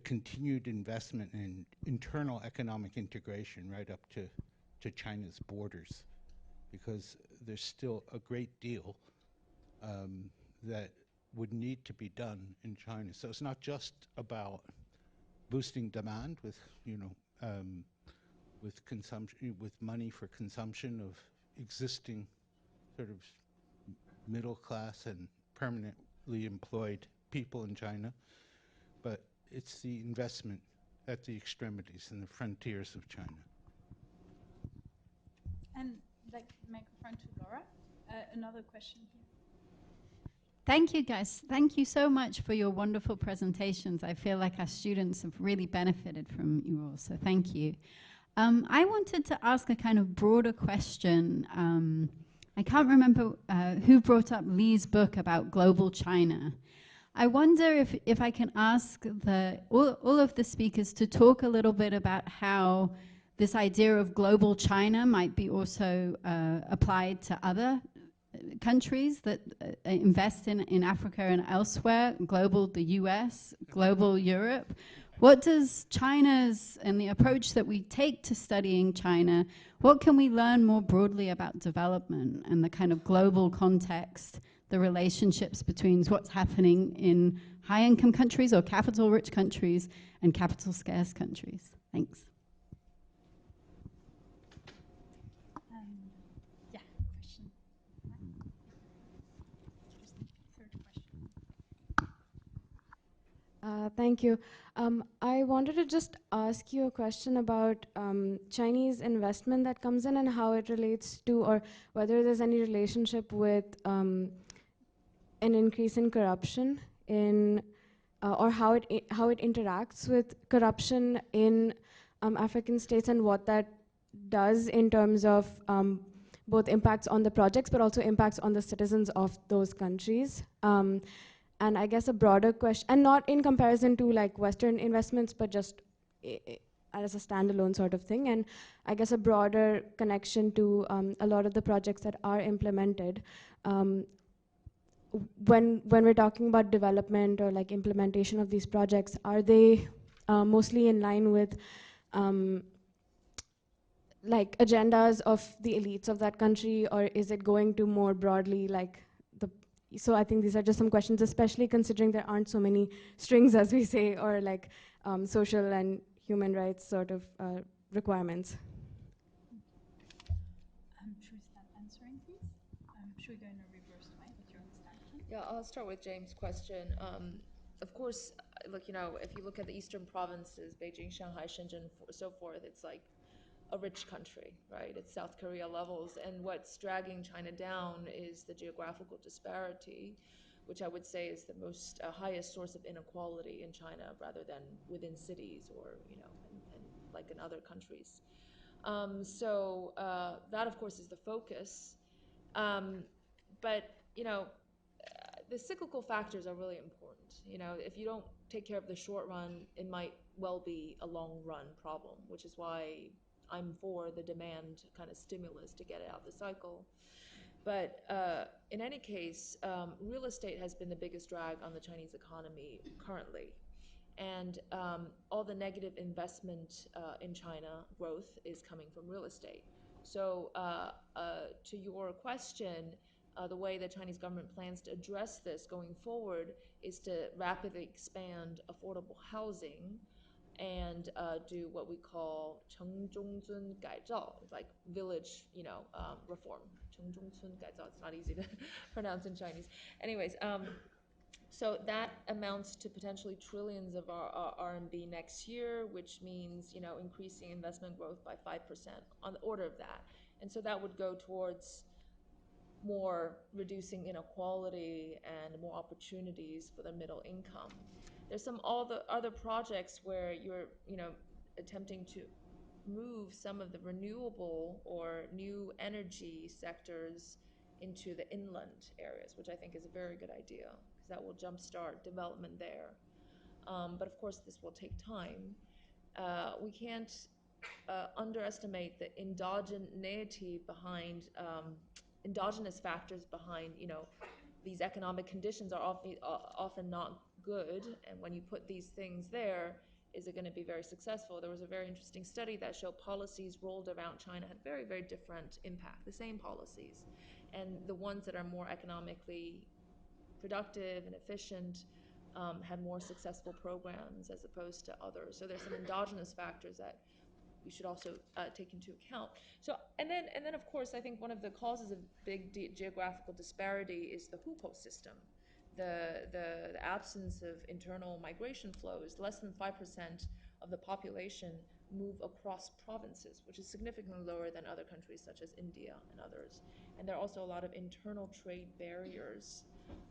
continued investment in internal economic integration right up to China's borders. because there's still a great deal that would need to be done in China. So it's not just about boosting demand with, with consumption, with money for consumption of existing sort of middle class and permanently employed people in China, but it's the investment at the extremities and the frontiers of China. And like microphone to Laura. Another question here. Thank you, guys. Thank you so much for your wonderful presentations. I feel like our students have really benefited from you all, so thank you. I wanted to ask a kind of broader question. I can't remember who brought up Lee's book about global China. I wonder if I can ask all of the speakers to talk a little bit about how this idea of global China might be also applied to other countries that invest in Africa and elsewhere, global the US, global Europe. What does China's and the approach that we take to studying China, what can we learn more broadly about development and the kind of global context, the relationships between what's happening in high-income countries or capital-rich countries and capital-scarce countries? Thanks. Yeah, question. Third question. Thank you. I wanted to just ask you a question about Chinese investment that comes in and how it relates to, or whether there's any relationship with an increase in corruption in, or how it interacts with corruption in African states, and what that does in terms of both impacts on the projects but also impacts on the citizens of those countries. And I guess a broader question, and not in comparison to like Western investments, but just as a standalone sort of thing. And I guess a broader connection to a lot of the projects that are implemented. When we're talking about development or like implementation of these projects, are they mostly in line with like agendas of the elites of that country, or is it going to more broadly like the? So I think these are just some questions, especially considering there aren't so many strings, as we say, or like social and human rights sort of requirements. Should we start answering, please? Should we go in a reverse way with your understanding? Yeah, I'll start with James' question. Of course, look, if you look at the eastern provinces, Beijing, Shanghai, Shenzhen, so forth, it's like a rich country, right? It's South Korea levels. And what's dragging China down is the geographical disparity, which I would say is the most highest source of inequality in China, rather than within cities or, and like in other countries. So that, of course, is the focus. But, the cyclical factors are really important. If you don't take care of the short run, it might well be a long run problem, which is why I'm for the demand kind of stimulus to get it out of the cycle. But in any case, real estate has been the biggest drag on the Chinese economy currently. And all the negative investment in China growth is coming from real estate. So to your question, the way the Chinese government plans to address this going forward is to rapidly expand affordable housing and do what we call 城中村改造, like village, reform. 城中村改造, it's not easy to pronounce in Chinese. Anyways, so that amounts to potentially trillions of RMB next year, which means, increasing investment growth by 5% on the order of that. And so that would go towards more reducing inequality and more opportunities for the middle income. There's all the other projects where you're, attempting to move some of the renewable or new energy sectors into the inland areas, which I think is a very good idea, because that will jumpstart development there. But of course, this will take time. We can't underestimate the endogeneity behind endogenous factors behind, these economic conditions are often not good, and when you put these things there, is it going to be very successful? There was a very interesting study that showed policies rolled around China had very, very different impact, the same policies. And the ones that are more economically productive and efficient had more successful programs as opposed to others. So there's some endogenous factors that we should also take into account. So, and then of course, I think one of the causes of big geographical disparity is the hukou system. The absence of internal migration flows. Less than 5% of the population move across provinces, which is significantly lower than other countries such as India and others. And there are also a lot of internal trade barriers.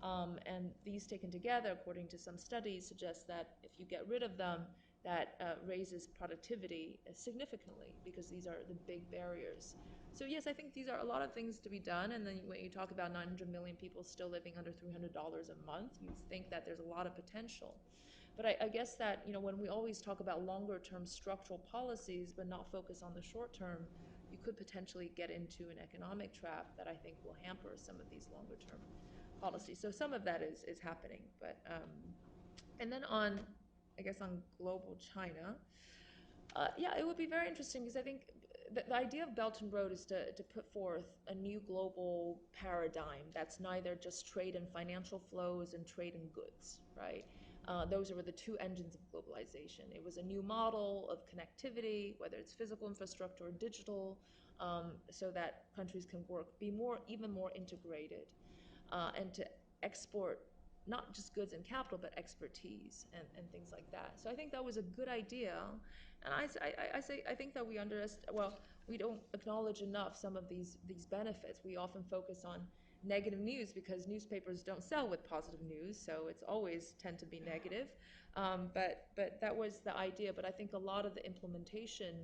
And these taken together, according to some studies, suggest that if you get rid of them, that raises productivity significantly, because these are the big barriers. So yes, I think these are a lot of things to be done. And then when you talk about 900 million people still living under $300 a month, you think that there's a lot of potential. But I guess that, you know, when we always talk about longer term structural policies but not focus on the short term, you could potentially get into an economic trap that I think will hamper some of these longer term policies. So some of that is happening. But and then on, I guess, on global China, yeah, it would be very interesting, because I think the idea of Belt and Road is to put forth a new global paradigm that's neither just trade and financial flows and trade and goods, right? Those were the two engines of globalization. It was a new model of connectivity, whether it's physical infrastructure or digital, so that countries can be even more integrated, and to export not just goods and capital, but expertise and things like that. So I think that was a good idea. And I think that we don't acknowledge enough some of these benefits. We often focus on negative news because newspapers don't sell with positive news, so it's always tend to be negative. But that was the idea. But I think a lot of the implementation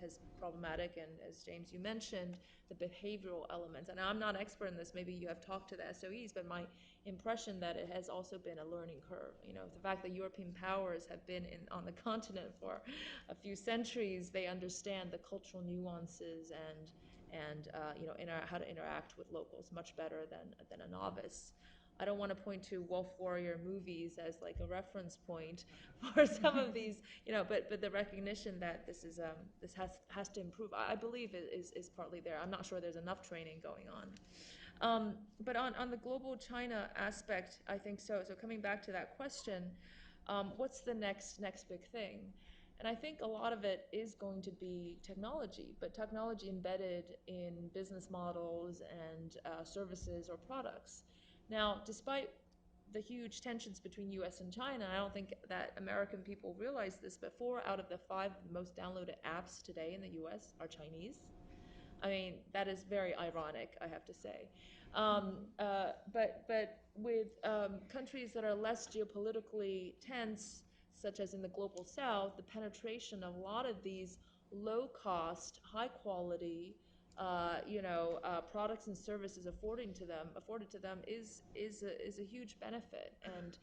is problematic, and as James, you mentioned, the behavioral elements. And I'm not an expert in this, maybe you have talked to the SOEs, but my impression that it has also been a learning curve. You know, the fact that European powers have been on the continent for a few centuries, they understand the cultural nuances and you know, how to interact with locals much better than a novice. I don't want to point to Wolf Warrior movies as like a reference point for some of these, you know, but the recognition that this has to improve, I believe is partly there. I'm not sure there's enough training going on. But on the global China aspect, I think so. So coming back to that question, what's the next big thing? And I think a lot of it is going to be technology, but technology embedded in business models and services or products. Now, despite the huge tensions between US and China, I don't think that American people realize this, but 4 out of the 5 most downloaded apps today in the US are Chinese. I mean, that is very ironic, I have to say. But with countries that are less geopolitically tense, such as in the global south, the penetration of a lot of these low-cost, high-quality, products and services afforded to them is a huge benefit. And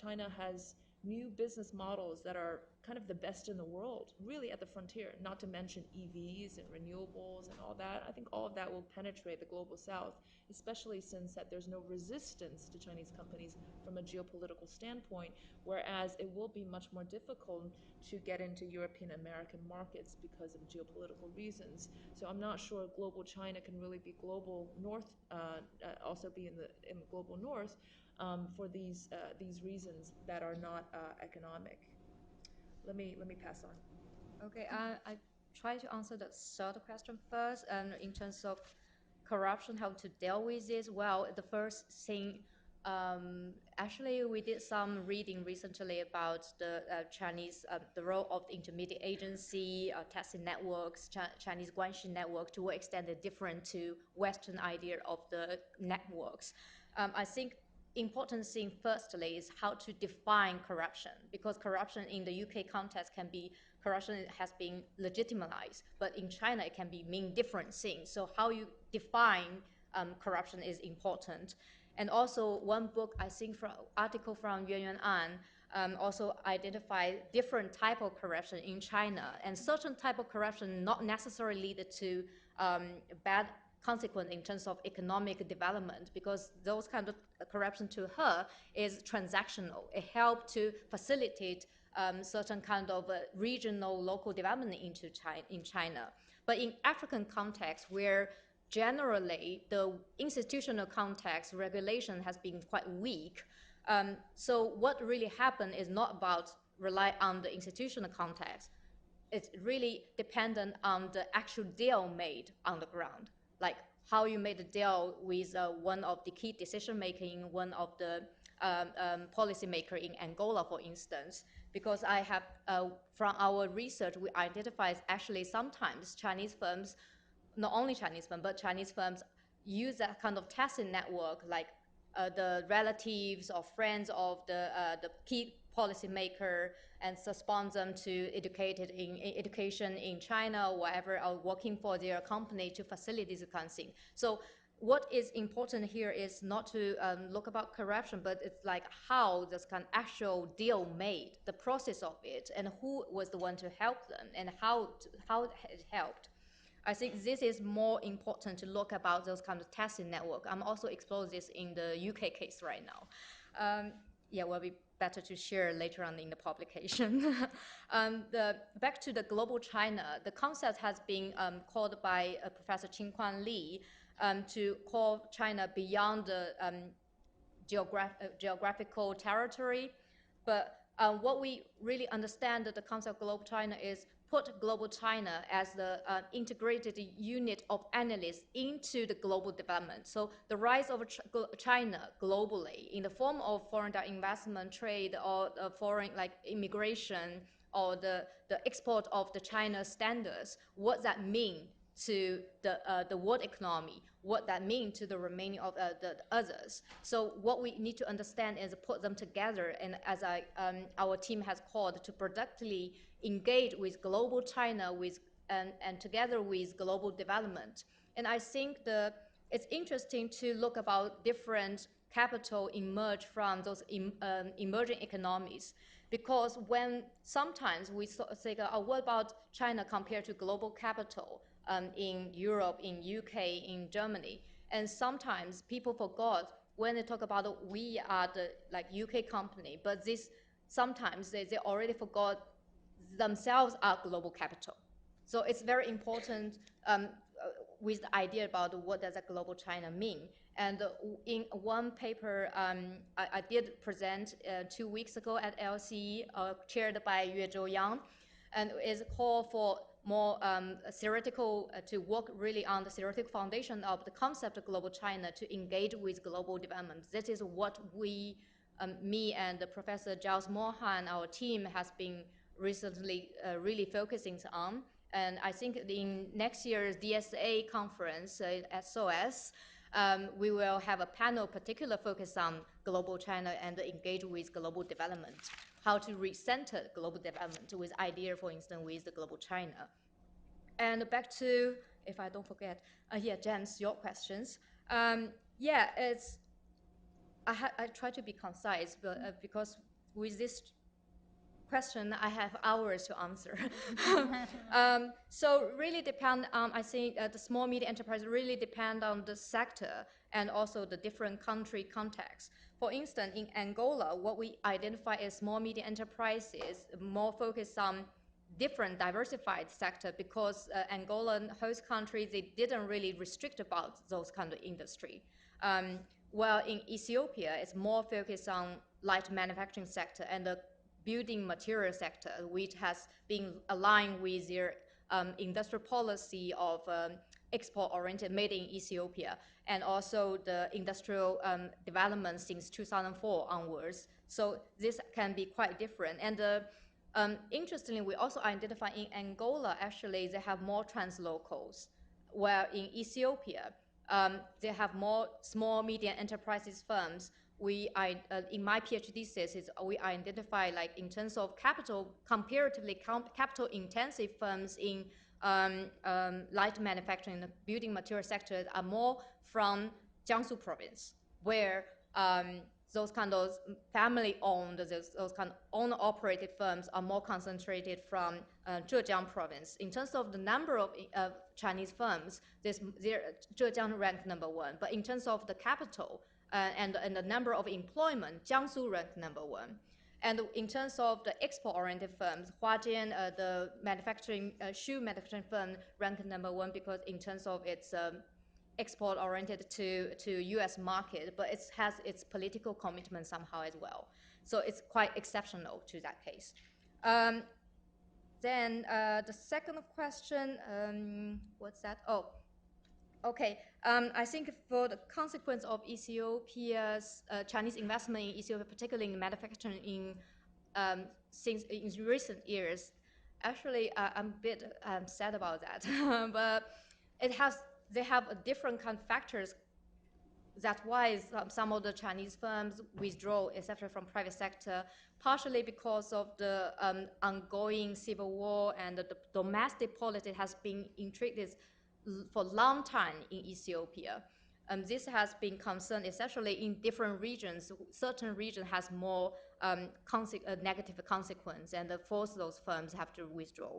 China has new business models that are kind of the best in the world, really at the frontier, not to mention EVs and renewables and all that. I think all of that will penetrate the global south, especially since that there's no resistance to Chinese companies from a geopolitical standpoint, whereas it will be much more difficult to get into European American markets because of geopolitical reasons. So I'm not sure global China can really be global north, also be in the global north, for these reasons that are not economic. Let me pass on. Okay, I try to answer the third question first. And in terms of corruption, how to deal with it? Well, the first thing, actually, we did some reading recently about the Chinese, the role of the intermediate agency, testing networks, Chinese Guanxi network, to what extent they're different to Western idea of the networks. I think important thing firstly is how to define corruption, because corruption in the UK context can be corruption has been legitimized, but in China it can mean different things. So how you define corruption is important. And also one book, I think from article from Yunnan, also identify different type of corruption in China, and certain type of corruption not necessarily lead to bad consequence in terms of economic development, because those kind of corruption to her is transactional. It helped to facilitate certain kind of regional local development into in China. But in African context, where generally the institutional context regulation has been quite weak, so what really happened is not about rely on the institutional context. It's really dependent on the actual deal made on the ground, like how you made a deal with one of the key decision making, one of the policy maker in Angola, for instance. Because I have, from our research, we identified actually sometimes Chinese firms, not only Chinese firms, but Chinese firms use that kind of testing network, like the relatives or friends of the key policymaker, and so sponsor them to education in China or whatever, or working for their company to facilitate this kind of thing. So what is important here is not to look about corruption, but it's like how this kind of actual deal made, the process of it, and who was the one to help them, and how it helped. I think this is more important to look about those kind of testing network. I'm also exploring this in the UK case right now. Yeah, will be better to share later on in the publication. Back to the global China, the concept has been called by Professor Qingquan Li to call China beyond the geographical territory. But what we really understand that the concept of global China is put global China as the integrated unit of analysts into the global development. So the rise of China globally in the form of foreign direct investment, trade, or foreign like immigration, or the export of the China standards, what that mean to the world economy, what that means to the remaining of the others. So what we need to understand is put them together, and as our team has called, to productively engage with global China and together with global development. And I think it's interesting to look about different capital emerge from those emerging economies. Because when sometimes we say, oh, what about China compared to global capital in Europe, in UK, in Germany? And sometimes people forgot when they talk about we are the like UK company, but this sometimes they already forgot themselves are global capital. So it's very important with the idea about what does a global China mean. And in one paper I did present 2 weeks ago at LSE, chaired by Yue Zhouyang, and is called for more theoretical, to work really on the theoretical foundation of the concept of global China to engage with global development. This is what we, me and Professor Giles Mohan, our team, has been recently really focusing on. And I think in next year's DSA conference at SOS, we will have a panel particular focus on global China and engage with global development, how to recenter global development with idea, for instance, with the global China. And back to, if I don't forget, yeah, James, your questions. Yeah, I try to be concise, but because with this question, I have hours to answer. So really depend on, I think the small medium enterprise really depend on the sector and also the different country context. For instance, in Angola, what we identify as small medium enterprises more focused on different diversified sector, because Angolan host country, they didn't really restrict about those kind of industry. While in Ethiopia, it's more focused on light manufacturing sector and the building material sector, which has been aligned with their industrial policy of export-oriented, made in Ethiopia, and also the industrial development since 2004 onwards. So this can be quite different. And interestingly, we also identify in Angola, actually, they have more translocals, where in Ethiopia, they have more small, medium enterprises firms. In my PhD thesis, we identify, like, in terms of capital, comparatively capital-intensive firms in light manufacturing and building material sectors are more from Jiangsu province, where those kind of family-owned, those kind of owner-operated firms are more concentrated from Zhejiang province. In terms of the number of Chinese firms, Zhejiang ranked #1. But in terms of the capital and the number of employment, Jiangsu ranked #1. And in terms of the export-oriented firms, Huajian, the manufacturing shoe manufacturing firm, ranked #1 because in terms of its export-oriented to U.S. market, but it has its political commitment somehow as well. So it's quite exceptional to that case. Then the second question, what's that? Oh, okay. I think for the consequence of Ethiopia's Chinese investment in Ethiopia, particularly in manufacturing since in recent years, actually I'm a bit sad about that. But they have a different kind of factors. That's why some of the Chinese firms withdraw, etc., from private sector, partially because of the ongoing civil war and the domestic politics has been intrigued for a long time in Ethiopia. This has been concerned, especially in different regions. Certain region has more negative consequence, and force those firms have to withdraw.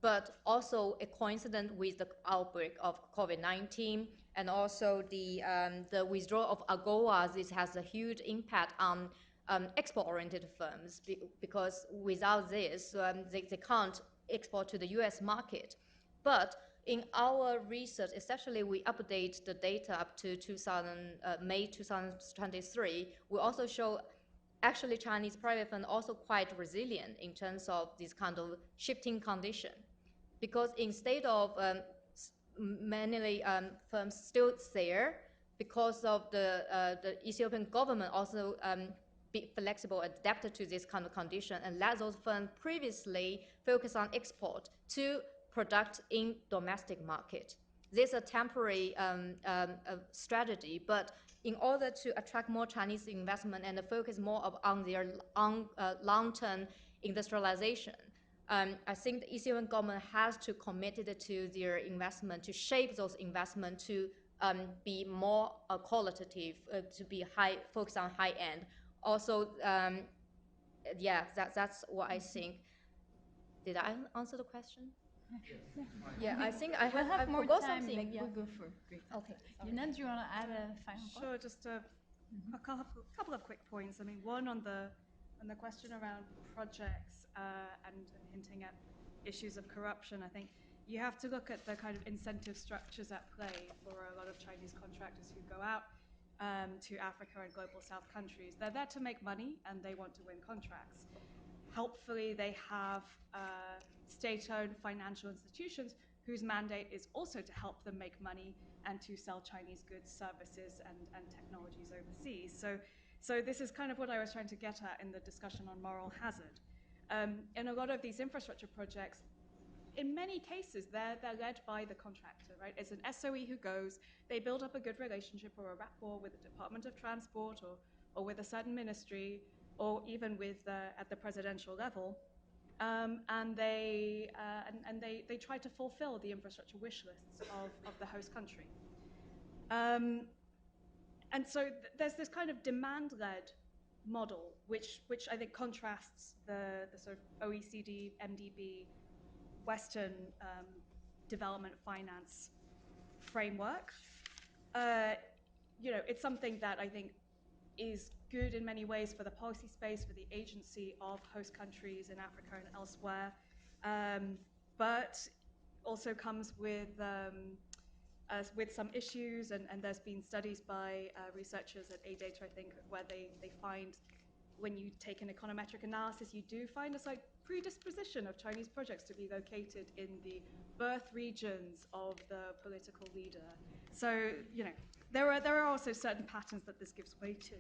But also a coincident with the outbreak of COVID-19 and also the withdrawal of AGOA. This has a huge impact on export-oriented firms because without this, they can't export to the U.S. market. But in our research, especially we update the data up to May 2023, we also show actually Chinese private firms also quite resilient in terms of this kind of shifting condition. Because instead of many firms still there, because of the Ethiopian government also be flexible, adapted to this kind of condition, and let those firms previously focus on export to product in domestic market. This is a temporary strategy, but in order to attract more Chinese investment and focus more on their long-term industrialization, I think the Ethiopian government has to commit to their investment, to shape those investments to be more qualitative, to be focused on high end. Also, yeah, that's what I think. Did I answer the question? Yeah, I think I forgot something. Like, we'll go for great. Okay. Yunnan, do you want to add a final point? Sure, just a couple of quick points. I mean, one on the question around projects and hinting at issues of corruption. I think you have to look at the kind of incentive structures at play for a lot of Chinese contractors who go out to Africa and global South countries. They're there to make money and they want to win contracts. Helpfully, they have state-owned financial institutions whose mandate is also to help them make money and to sell Chinese goods, services, and technologies overseas. So this is kind of what I was trying to get at in the discussion on moral hazard. In a lot of these infrastructure projects, in many cases, they're led by the contractor, right? It's an SOE who goes, they build up a good relationship or a rapport with the Department of Transport or with a certain ministry, or even with at the presidential level, and they try to fulfill the infrastructure wish lists of the host country. And so there's this kind of demand-led model, which I think contrasts the sort of OECD, MDB, Western development finance framework. You know, it's something that I think is good in many ways for the policy space, for the agency of host countries in Africa and elsewhere, but also comes with some issues, and there's been studies by researchers at AData, I think, where they find when you take an econometric analysis, you do find a slight predisposition of Chinese projects to be located in the birth regions of the political leader. So, you know, there are also certain patterns that this gives way to.